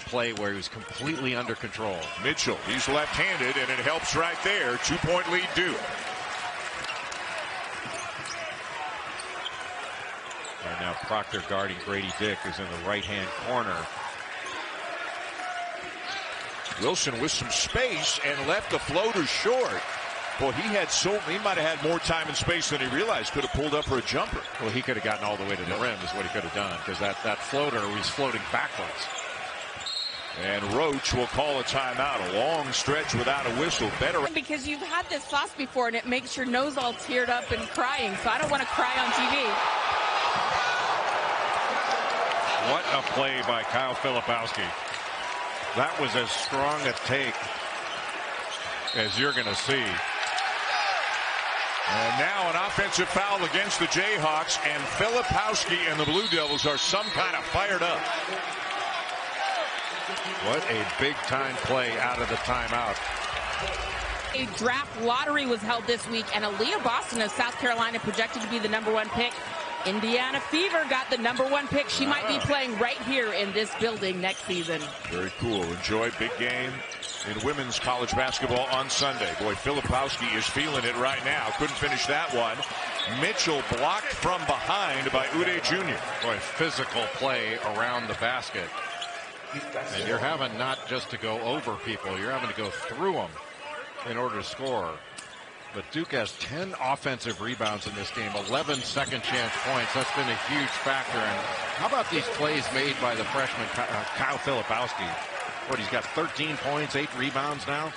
play where he was completely under control. Mitchell, he's left-handed, and it helps right there. 2-point lead Duke. And now Proctor guarding Grady Dick, who's in the right-hand corner. Wilson with some space and left the floater short. Boy, he might have had more time and space than he realized. Could have pulled up for a jumper. Well, he could have gotten all the way to the rim is what he could have done, because that floater was floating backwards. And Roach will call a timeout. A long stretch without a whistle. Better. Because you've had this sauce before, and it makes your nose all teared up and crying. So I don't want to cry on TV. What a play by Kyle Filipowski. That was as strong a take as you're going to see. And now an offensive foul against the Jayhawks, and Filipowski and the Blue Devils are some kind of fired up. What a big-time play out of the timeout. A draft lottery was held this week, and Aaliyah Boston of South Carolina projected to be the #1 pick. Indiana Fever got the #1 pick. She might be playing right here in this building next season. Very cool. Enjoy big game in women's college basketball on Sunday. Boy, Filipowski is feeling it right now. Couldn't finish that one. Mitchell blocked from behind by Uday Jr. Boy, physical play around the basket. And you're having not just to go over people, you're having to go through them in order to score. But Duke has 10 offensive rebounds in this game, 11 second chance points. That's been a huge factor. And how about these plays made by the freshman Kyle Filipowski? What, he's got 13 points, 8 rebounds now?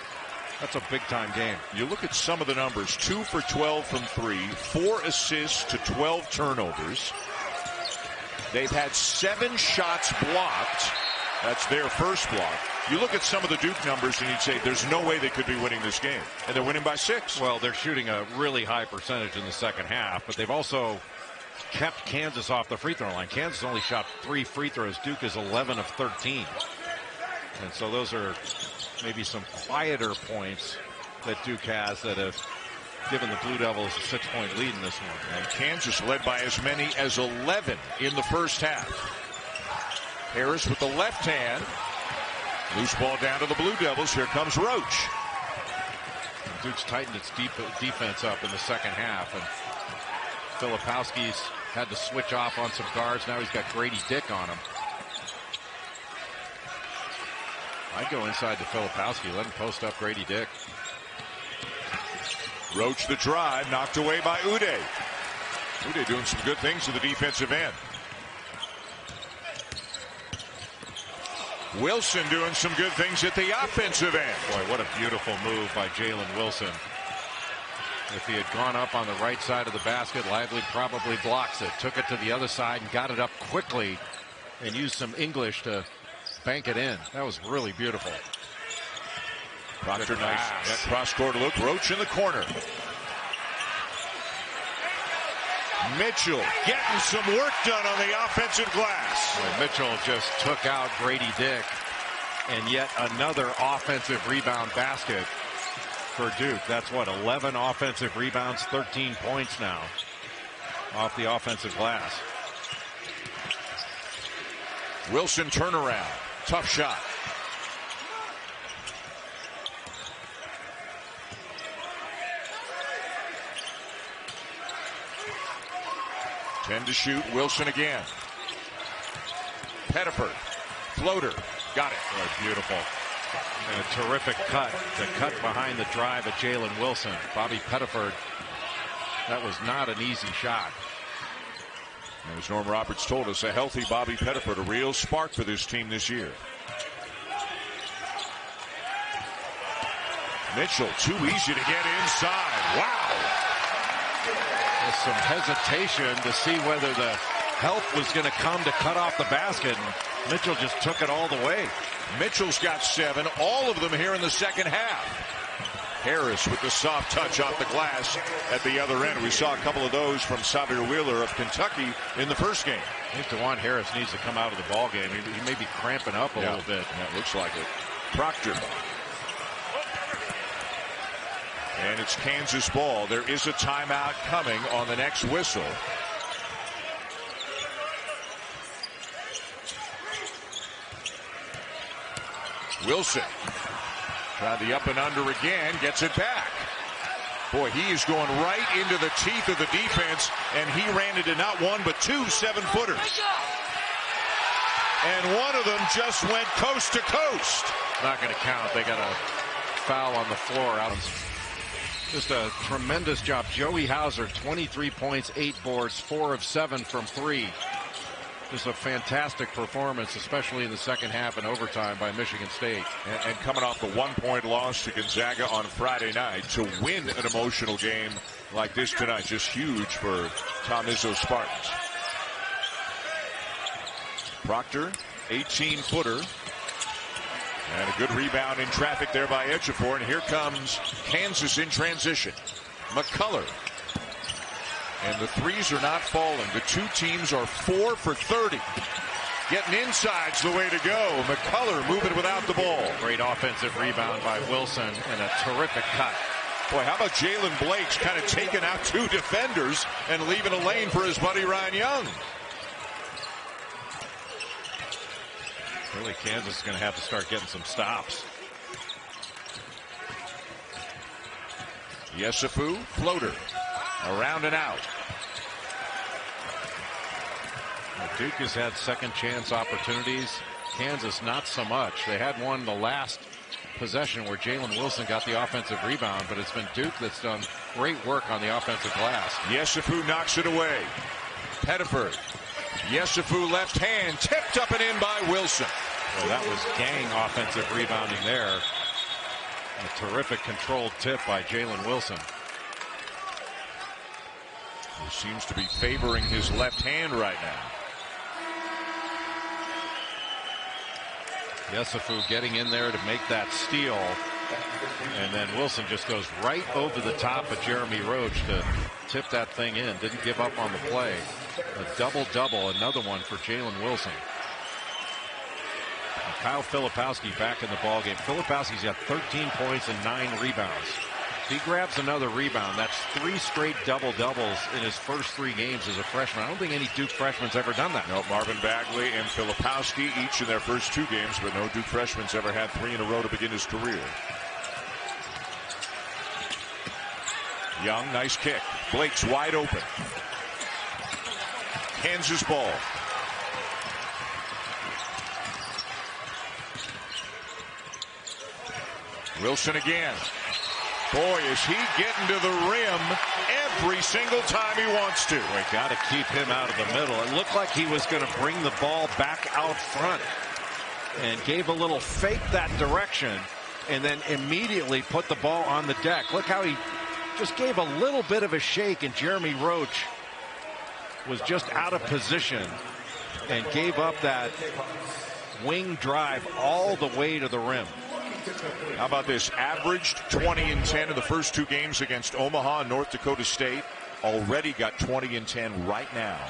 That's a big-time game. You look at some of the numbers. 2 for 12 from 3, 4 assists to 12 turnovers. They've had 7 shots blocked. That's their first block. You look at some of the Duke numbers and you'd say there's no way they could be winning this game. And they're winning by 6. Well, they're shooting a really high percentage in the second half, but they've also kept Kansas off the free throw line. Kansas only shot 3 free throws. Duke is 11 of 13. And so those are maybe some quieter points that Duke has that have given the Blue Devils a 6-point lead in this one. And Kansas led by as many as 11 in the first half. Harris with the left hand. Loose ball down to the Blue Devils. Here comes Roach. And Duke's tightened its defense up in the second half. And Filipowski's had to switch off on some guards. Now he's got Grady Dick on him. I'd go inside to Filipowski. Let him post up Grady Dick. Roach the drive. Knocked away by Uday. Uday doing some good things to the defensive end. Wilson doing some good things at the offensive end. Boy, what a beautiful move by Jalen Wilson. If he had gone up on the right side of the basket, Lively probably blocks it. Took it to the other side and got it up quickly and used some English to bank it in. That was really beautiful. Proctor, nice cross-court look. Roach in the corner. Mitchell getting some work done on the offensive glass. Well, Mitchell just took out Grady Dick, and yet another offensive rebound basket for Duke. That's what, 11 offensive rebounds, 13 points now off the offensive glass. Wilson turnaround, tough shot. Ten to shoot. Wilson again. Pettiford, floater, got it. Oh, beautiful. And a terrific cut to cut behind the drive of Jalen Wilson. Bobby Pettiford, that was not an easy shot. And as Norm Roberts told us, a healthy Bobby Pettiford, a real spark for this team this year. Mitchell, too easy to get inside. Wow. With some hesitation to see whether the help was going to come to cut off the basket, and Mitchell just took it all the way. Mitchell's got 7, all of them here in the second half. Harris with the soft touch off the glass at the other end. We saw a couple of those from Xavier Wheeler of Kentucky in the first game. I think DeJuan Harris needs to come out of the ball game. He may be cramping up a little bit. That looks like it. Proctor. And it's Kansas ball. There is a timeout coming on the next whistle. Wilson. Tried the up and under again, gets it back. Boy, he is going right into the teeth of the defense, and he ran into not one but 2 7-footers. And one of them just went coast to coast. Not going to count. They got a foul on the floor. Just a tremendous job. Joey Hauser, 23 points, 8 boards, 4 of 7 from 3. Just a fantastic performance, especially in the second half and overtime by Michigan State. And coming off the 1-point loss to Gonzaga on Friday night, to win an emotional game like this tonight, just huge for Tom Izzo's Spartans. Proctor, 18-footer. And a good rebound in traffic there by Ejiofor. And here comes Kansas in transition. McCullough. And the threes are not falling. The two teams are 4 for 30. Getting inside's the way to go. McCullough moving without the ball. Great offensive rebound by Wilson and a terrific cut. Boy, how about Jalen Blake's kind of taking out 2 defenders and leaving a lane for his buddy Ryan Young. Really, Kansas is going to have to start getting some stops. Yesufu, floater. Around and out. Duke has had second chance opportunities. Kansas not so much. They had one the last possession where Jalen Wilson got the offensive rebound, but it's been Duke that's done great work on the offensive glass. Yesufu knocks it away. Pettiford. Yesufu left hand, tipped up and in by Wilson. Well, that was gang offensive rebounding there. A terrific controlled tip by Jalen Wilson. Who seems to be favoring his left hand right now. Yesufu getting in there to make that steal. And then Wilson just goes right over the top of Jeremy Roach to tip that thing in. Didn't give up on the play. A double-double, another one for Jalen Wilson. And Kyle Filipowski back in the ballgame. Filipowski's got 13 points and 9 rebounds. If he grabs another rebound, that's 3 straight double-doubles in his first 3 games as a freshman. I don't think any Duke freshman's ever done that. No, Marvin Bagley and Filipowski each in their first 2 games, but no Duke freshman's ever had 3 in a row to begin his career. Young, nice kick. Blake's wide open. Kansas ball. Wilson again. Boy, is he getting to the rim every single time he wants to. We got to keep him out of the middle. It looked like he was going to bring the ball back out front and gave a little fake that direction and then immediately put the ball on the deck. Look how he just gave a little bit of a shake, and Jeremy Roach was just out of position and gave up that wing drive all the way to the rim. How about this? Averaged 20 and 10 in the first 2 games against Omaha and North Dakota State. already got 20 and 10 right now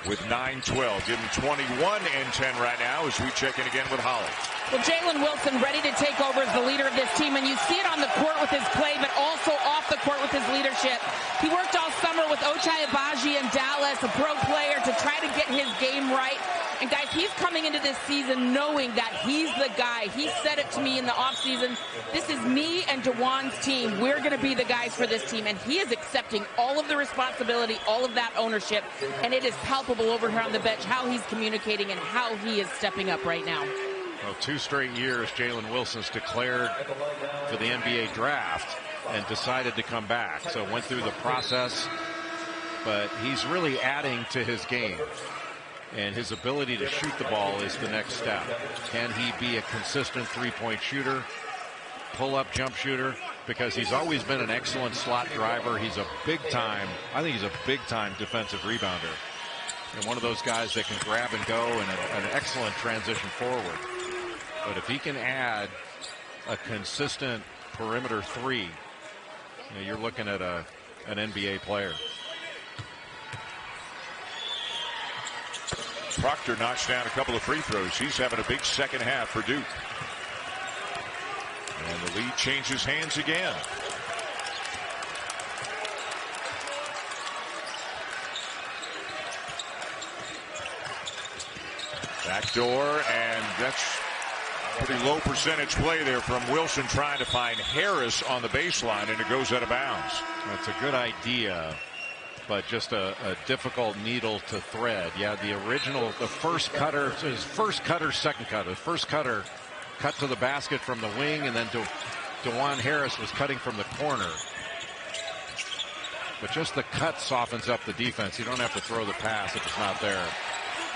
with 9-12. Give him 21 and 10 right now as we check in again with Holly. Well, Jalen Wilson ready to take over as the leader of this team, and you see it on the court with his play, but also off the court with his leadership. He worked all summer with Ochai Agbaji in Dallas, a pro player, to try to get his game right. And guys, he's coming into this season knowing that he's the guy. He said it to me in the offseason. This is me and DeJuan's team. We're going to be the guys for this team. And he is accepting all of the responsibility, all of that ownership. And it is palpable over here on the bench how he's communicating and how he is stepping up right now. Well, 2 straight years Jalen Wilson's declared for the NBA draft and decided to come back. So went through the process, but he's really adding to his game. And his ability to shoot the ball is the next step. Can he be a consistent three-point shooter, pull-up jump shooter? Because he's always been an excellent slot driver. He's a big-time, I think he's a big-time defensive rebounder. And one of those guys that can grab and go and an excellent transition forward. But if he can add a consistent perimeter three, you're looking at an NBA player. Proctor knocks down a couple of free throws. He's having a big second half for Duke. And the lead changes hands again. Backdoor, and that's pretty low percentage play there from Wilson trying to find Harris on the baseline, and it goes out of bounds. That's a good idea, but just a difficult needle to thread. Yeah, the first cutter, second cutter. The first cutter cut to the basket from the wing, and then DeJuan Harris was cutting from the corner. But just the cut softens up the defense. You don't have to throw the pass if it's not there.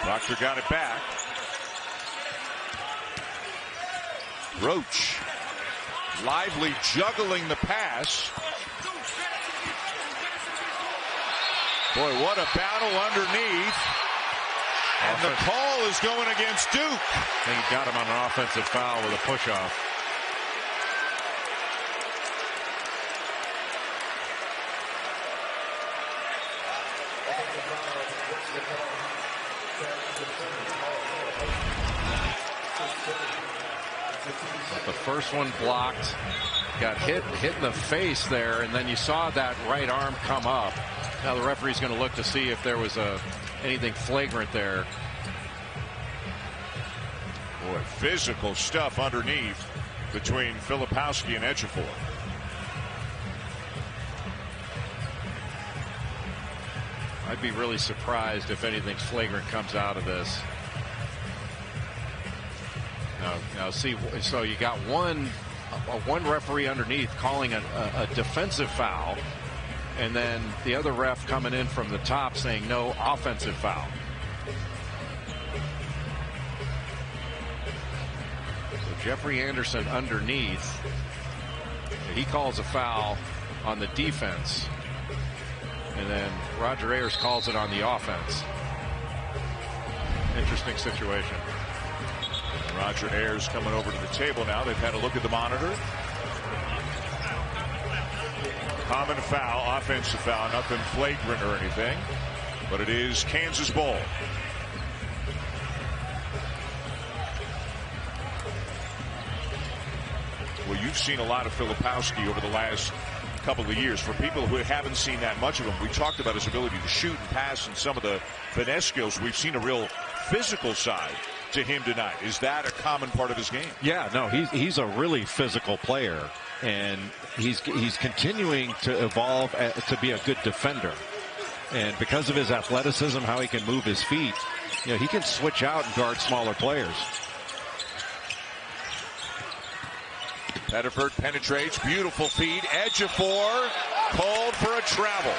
Proctor got it back. Roach lively juggling the pass. Boy, what a battle underneath. And the call is going against Duke. I think he got him on an offensive foul with a push-off. But the first one blocked, got hit in the face there, and then you saw that right arm come up. Now the referee's going to look to see if there was anything flagrant there. Boy, physical stuff underneath between Filipowski and Ejiofor. I'd be really surprised if anything flagrant comes out of this. Now see, so you got one referee underneath calling a defensive foul, and then the other ref coming in from the top saying no offensive foul. So Jeffrey Anderson underneath, he calls a foul on the defense, and then Roger Ayers calls it on the offense. Interesting situation. Roger Ayers coming over to the table now. They've had a look at the monitor. Common foul, offensive foul, nothing flagrant or anything, but it is Kansas ball. Well, you've seen a lot of Filipowski over the last couple of years. For people who haven't seen that much of him, we talked about his ability to shoot and pass and some of the finesse skills. We've seen a real physical side to him tonight. Is that a common part of his game? Yeah, no, he's a really physical player, and he's continuing to evolve to be a good defender. And because of his athleticism, how he can move his feet, he can switch out and guard smaller players. Pettiford penetrates, beautiful feed. Ejiofor called for a travel.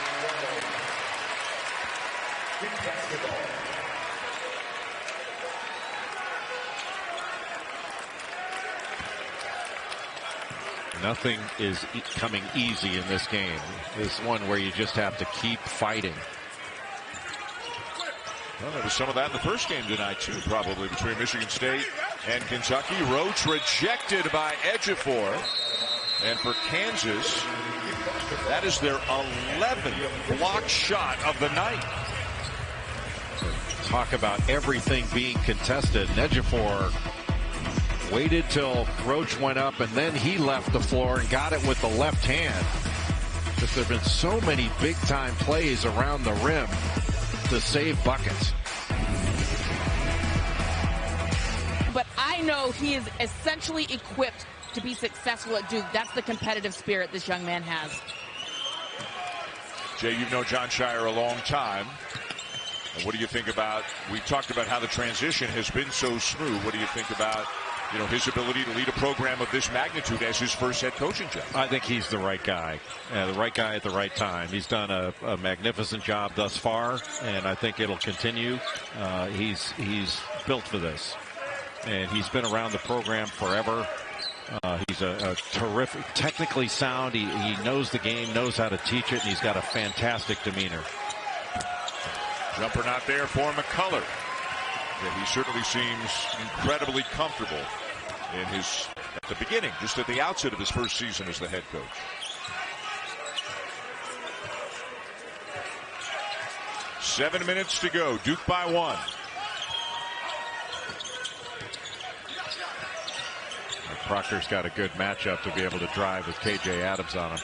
Nothing is coming easy in this game. This one where you just have to keep fighting. Well, there was some of that in the first game tonight, too, probably, between Michigan State and Kentucky. Roach rejected by Ejiofor. And for Kansas, That is their 11th block shot of the night. Talk about everything being contested. Ejiofor waited till Roach went up, and then he left the floor and got it with the left hand. Just there have been so many big-time plays around the rim to save buckets. But I know he is essentially equipped to be successful at Duke. That's the competitive spirit this young man has. Jay, you've known Jon Scheyer a long time. And what do you think about, we talked about how the transition has been so smooth. What do you think about, his ability to lead a program of this magnitude as his first head coaching job? I think he's the right guy. The right guy at the right time. He's done a magnificent job thus far, and I think it'll continue. He's built for this. And he's been around the program forever. He's a terrific, technically sound. He knows the game, knows how to teach it, and he's got a fantastic demeanor. Jumper not there for McCullough. Yeah, he certainly seems incredibly comfortable in at the beginning, just at the outset of his first season as the head coach. Seven minutes to go. Duke by 1. Proctor's got a good matchup to be able to drive with KJ Adams on him.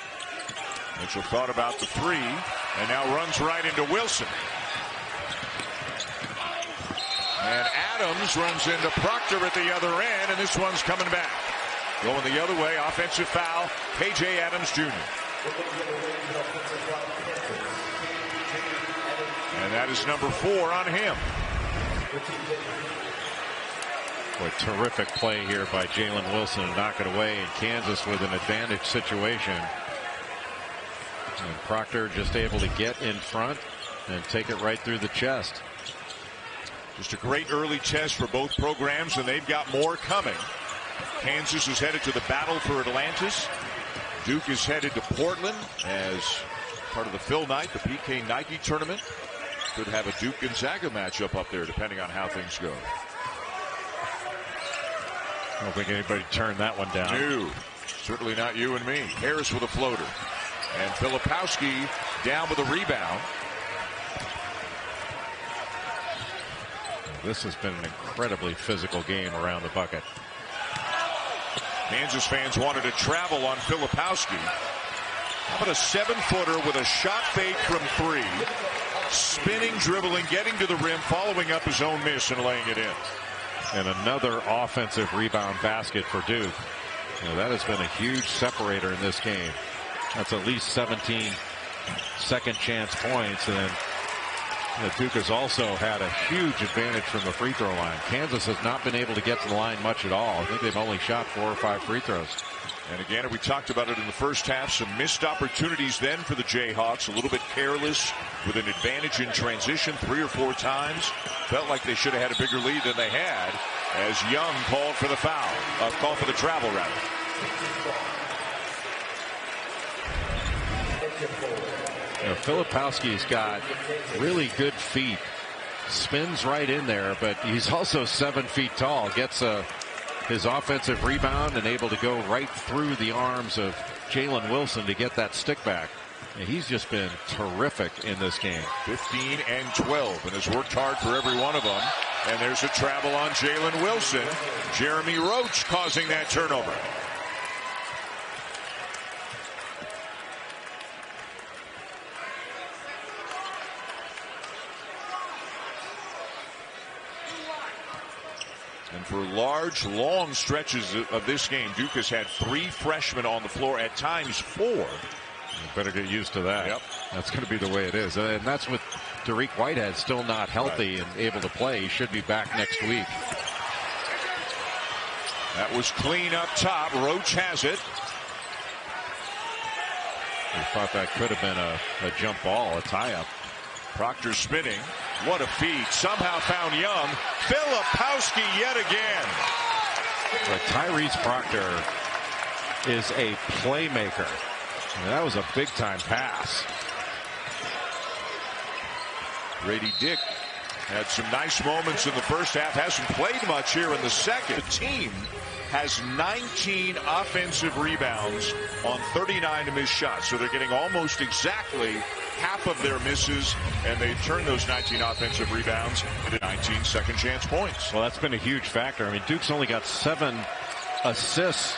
Mitchell thought about the three and now runs right into Wilson. And Adams runs into Proctor at the other end, and this one's coming back. Going the other way, offensive foul, KJ Adams Jr. And that is number 4 on him. Boy, terrific play here by Jalen Wilson to knock it away, and Kansas with an advantage situation. And Proctor just able to get in front and take it right through the chest. Just a great early test for both programs, and they've got more coming. Kansas is headed to the battle for Atlantis. Duke is headed to Portland as part of the Phil Knight, the PK Nike tournament. Could have a Duke Gonzaga matchup up there depending on how things go. I don't think anybody turned that one down. No, certainly not you and me. Harris with a floater. And Filipowski down with a rebound. This has been an incredibly physical game around the bucket. Kansas fans wanted to travel on Filipowski. How about a 7-footer with a shot fake from 3? Spinning, dribbling, getting to the rim, following up his own miss and laying it in. And another offensive rebound basket for Duke. That has been a huge separator in this game. That's at least 17 second chance points. And then Duke has also had a huge advantage from the free throw line. Kansas has not been able to get to the line much at all. I think they've only shot 4 or 5 free throws. And again, we talked about it in the first half. Some missed opportunities then for the Jayhawks. A little bit careless with an advantage in transition 3 or 4 times. Felt like they should have had a bigger lead than they had as Young called for the foul. Called for the travel, rather. Filipowski's got really good feet. Spins right in there, but he's also 7 feet tall. Gets his offensive rebound and able to go right through the arms of Jalen Wilson to get that stick back. And he's just been terrific in this game. 15 and 12 and has worked hard for every one of them. And there's a travel on Jalen Wilson. Jeremy Roach causing that turnover. And for large, long stretches of this game, Duke has had 3 freshmen on the floor, at times 4. You better get used to that. Yep. That's going to be the way it is. And that's with Tariq Whitehead still not healthy and able to play. He should be back next week. That was clean up top. Roach has it. We thought that could have been a jump ball, a tie-up. Proctor spinning. What a feed. Somehow found Young. Filipowski yet again. But Tyrese Proctor is a playmaker. And that was a big-time pass. Grady Dick had some nice moments in the first half. Hasn't played much here in the second. The team has 19 offensive rebounds on 39 missed shots. So they're getting almost exactly half of their misses, and they turn those 19 offensive rebounds into 19 second chance points. Well, that's been a huge factor. I mean, Duke's only got 7 assists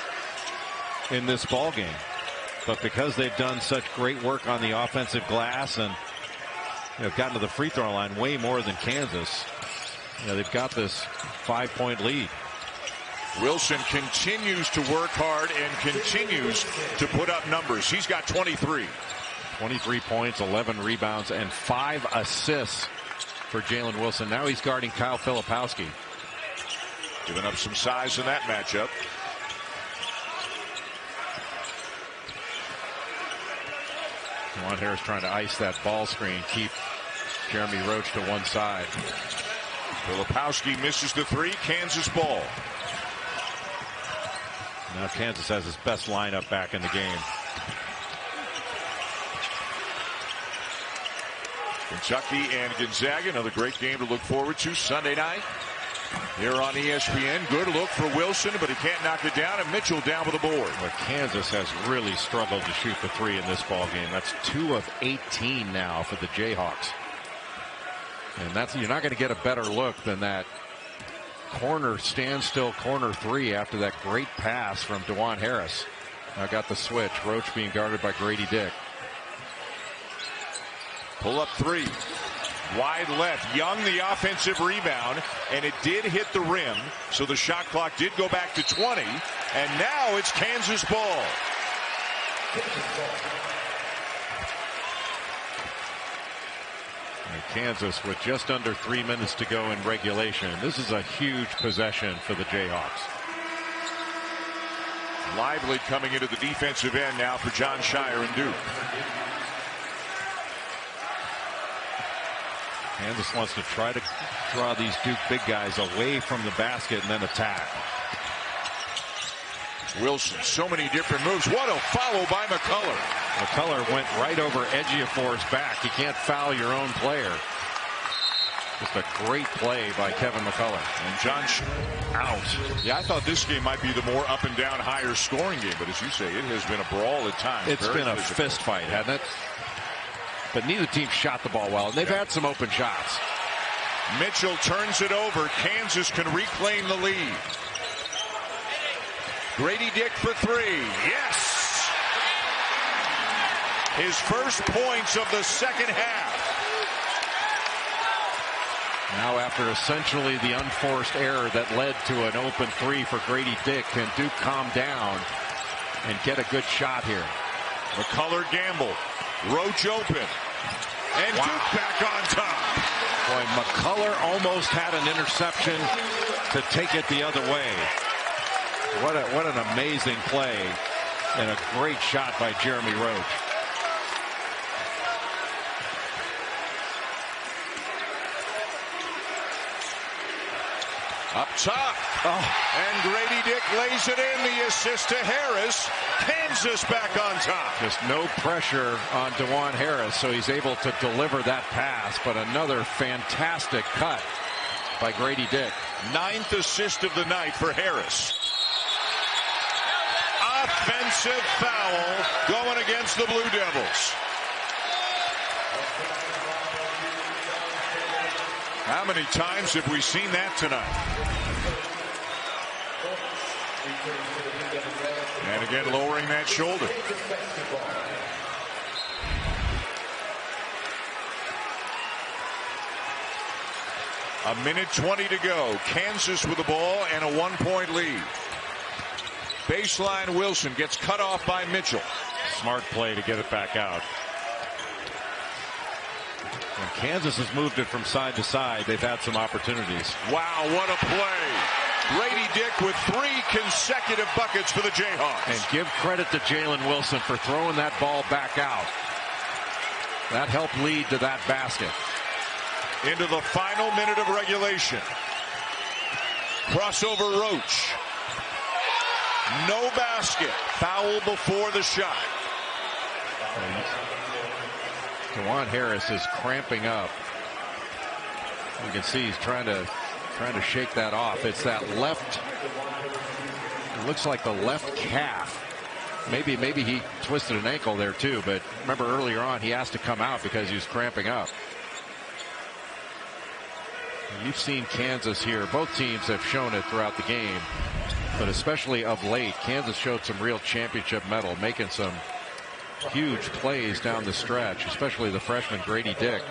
in this ball game, but because they've done such great work on the offensive glass and gotten to the free throw line way more than Kansas, they've got this 5-point lead. Wilson continues to work hard and continues to put up numbers. He's got 23 points, 11 rebounds, and 5 assists for Jalen Wilson. Now he's guarding Kyle Filipowski. Giving up some size in that matchup. Juwan Harris trying to ice that ball screen, keep Jeremy Roach to one side. Filipowski misses the 3. Kansas ball. Now Kansas has his best lineup back in the game. Kentucky and Gonzaga, another great game to look forward to Sunday night here on ESPN. Good look for Wilson, but he can't knock it down, and Mitchell down with the board. But Kansas has really struggled to shoot the 3 in this ball game. That's 2 of 18 now for the Jayhawks. And you're not going to get a better look than that standstill corner 3 after that great pass from Juwan Harris. Now got the switch. Roach being guarded by Grady Dick. Pull up 3. Wide left. Young the offensive rebound, and it did hit the rim, so the shot clock did go back to 20, and now it's Kansas ball. And Kansas with just under 3 minutes to go in regulation. This is a huge possession for the Jayhawks. Lively coming into the defensive end now for John Shire and Duke. Kansas wants to try to draw these Duke big guys away from the basket and then attack. Wilson, so many different moves. What a follow by McCullough. McCullough went right over Ejiofor's back. You can't foul your own player. Just a great play by Kevin McCullough. And John out. Yeah, I thought this game might be the more up and down, higher scoring game, but as you say, it has been a brawl at times. It's been a fist fight, hasn't it? But neither team shot the ball well, and they've had some open shots. Mitchell turns it over. Kansas can reclaim the lead. Grady Dick for 3. Yes! His first points of the second half. Now after essentially the unforced error that led to an open 3 for Grady Dick, can Duke calm down and get a good shot here? McCullough gamble. Roach open. And wow. Duke back on top. Boy, McCullough almost had an interception to take it the other way. What an amazing play and a great shot by Jeremy Roach. Up top. And Grady Dick lays it in. The assist to Harris. Kansas back on top. Just no pressure on Juwan Harris, so he's able to deliver that pass. But another fantastic cut by Grady Dick. 9th assist of the night for Harris. Offensive foul going against the Blue Devils. How many times have we seen that tonight? And again, lowering that shoulder. A minute 20 to go. Kansas with the ball and a 1-point lead. Baseline Wilson gets cut off by Mitchell. Smart play to get it back out. When Kansas has moved it from side to side, they've had some opportunities. Wow, what a play. Grady Dick with 3 consecutive buckets for the Jayhawks. And give credit to Jalen Wilson for throwing that ball back out. That helped lead to that basket. Into the final minute of regulation. Crossover Roach. No basket. Foul before the shot. Juwan Harris is cramping up. You can see he's trying to shake that off. It's that left It looks like the left calf. Maybe he twisted an ankle there too, but remember earlier on he asked to come out because he was cramping up. You've seen Kansas here. Both teams have shown it throughout the game, but especially of late, Kansas showed some real championship mettle, making some huge plays down the stretch, especially the freshman Grady Dick.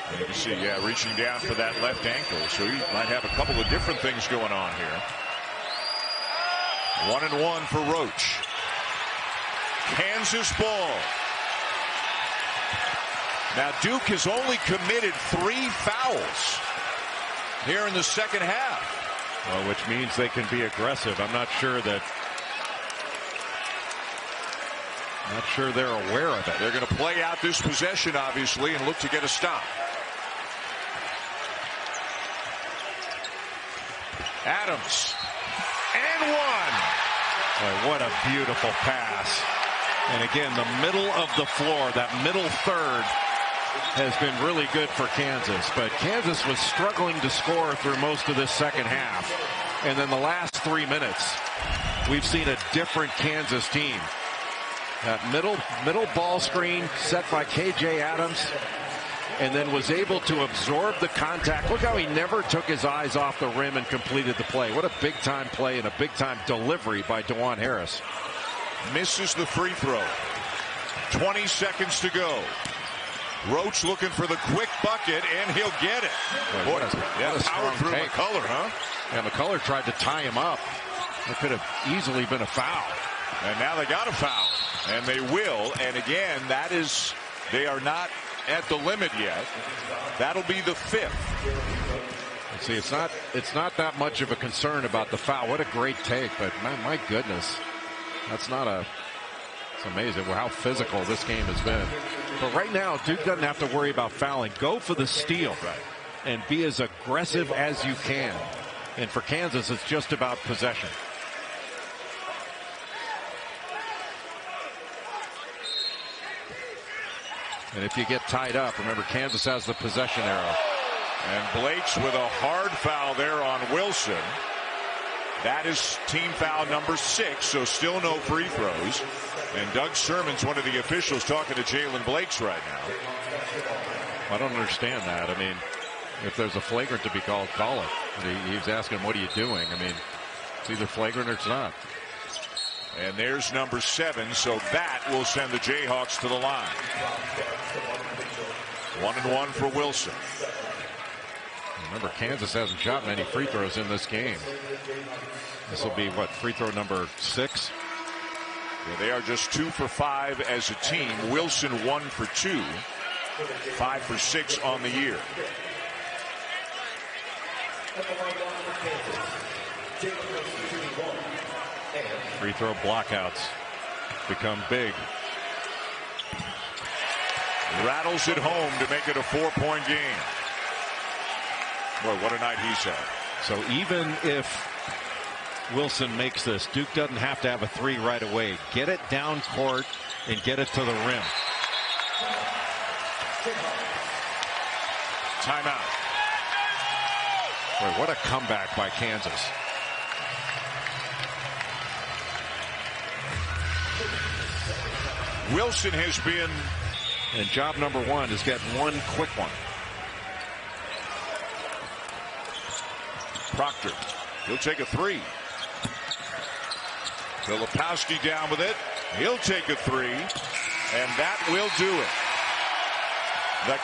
And you can see, yeah, reaching down for that left ankle, so he might have a couple of different things going on here. 1-1 for Roach. Kansas ball. Now Duke has only committed 3 fouls here in the second half. Well, which means they can be aggressive. I'm not sure they're aware of it. They're going to play out this possession, obviously, and look to get a stop. Adams. And one. Boy, what a beautiful pass. And again, the middle of the floor, that middle third, has been really good for Kansas. But Kansas was struggling to score through most of this second half. And then the last 3 minutes, we've seen a different Kansas team. That middle ball screen set by K.J. Adams, and then was able to absorb the contact. Look how he never took his eyes off the rim and completed the play. What a big-time play and a big-time delivery by DeJuan Harris. Misses the free throw. 20 seconds to go. Roach looking for the quick bucket, and he'll get it. Boy, power through McCullough, huh? Yeah, McCullough tried to tie him up. It could have easily been a foul. And now they got a foul. And they will. And again, they are not at the limit yet. That'll be the 5th. See, it's not that much of a concern about the foul. What a great take, but my goodness. It's amazing how physical this game has been. But right now, Duke doesn't have to worry about fouling. Go for the steal and be as aggressive as you can. And for Kansas, it's just about possession. And if you get tied up, remember Kansas has the possession arrow. And Blake's with a hard foul there on Wilson. That is team foul number 6, so still no free throws. And Doug Sermon's one of the officials talking to Jalen Blakes right now. I don't understand that. I mean, if there's a flagrant to be called, call it. He's asking, what are you doing? I mean, it's either flagrant or it's not. And there's number 7, so that will send the Jayhawks to the line. 1-1 for Wilson. Remember, Kansas hasn't shot many free throws in this game. This will be, what, free throw number 6? Yeah, they are just 2 for 5 as a team. Wilson 1 for 2. 5 for 6 on the year. Free throw blockouts become big. Rattles it home to make it a 4-point game. Boy, what a night he's had. So even if Wilson makes this, Duke doesn't have to have a 3 right away. Get it down court and get it to the rim. Timeout. Boy, what a comeback by Kansas. Wilson has been... And job number 1 is getting one quick one. Proctor. He'll take a 3. Filipowski down with it. He'll take a 3. And that will do it. The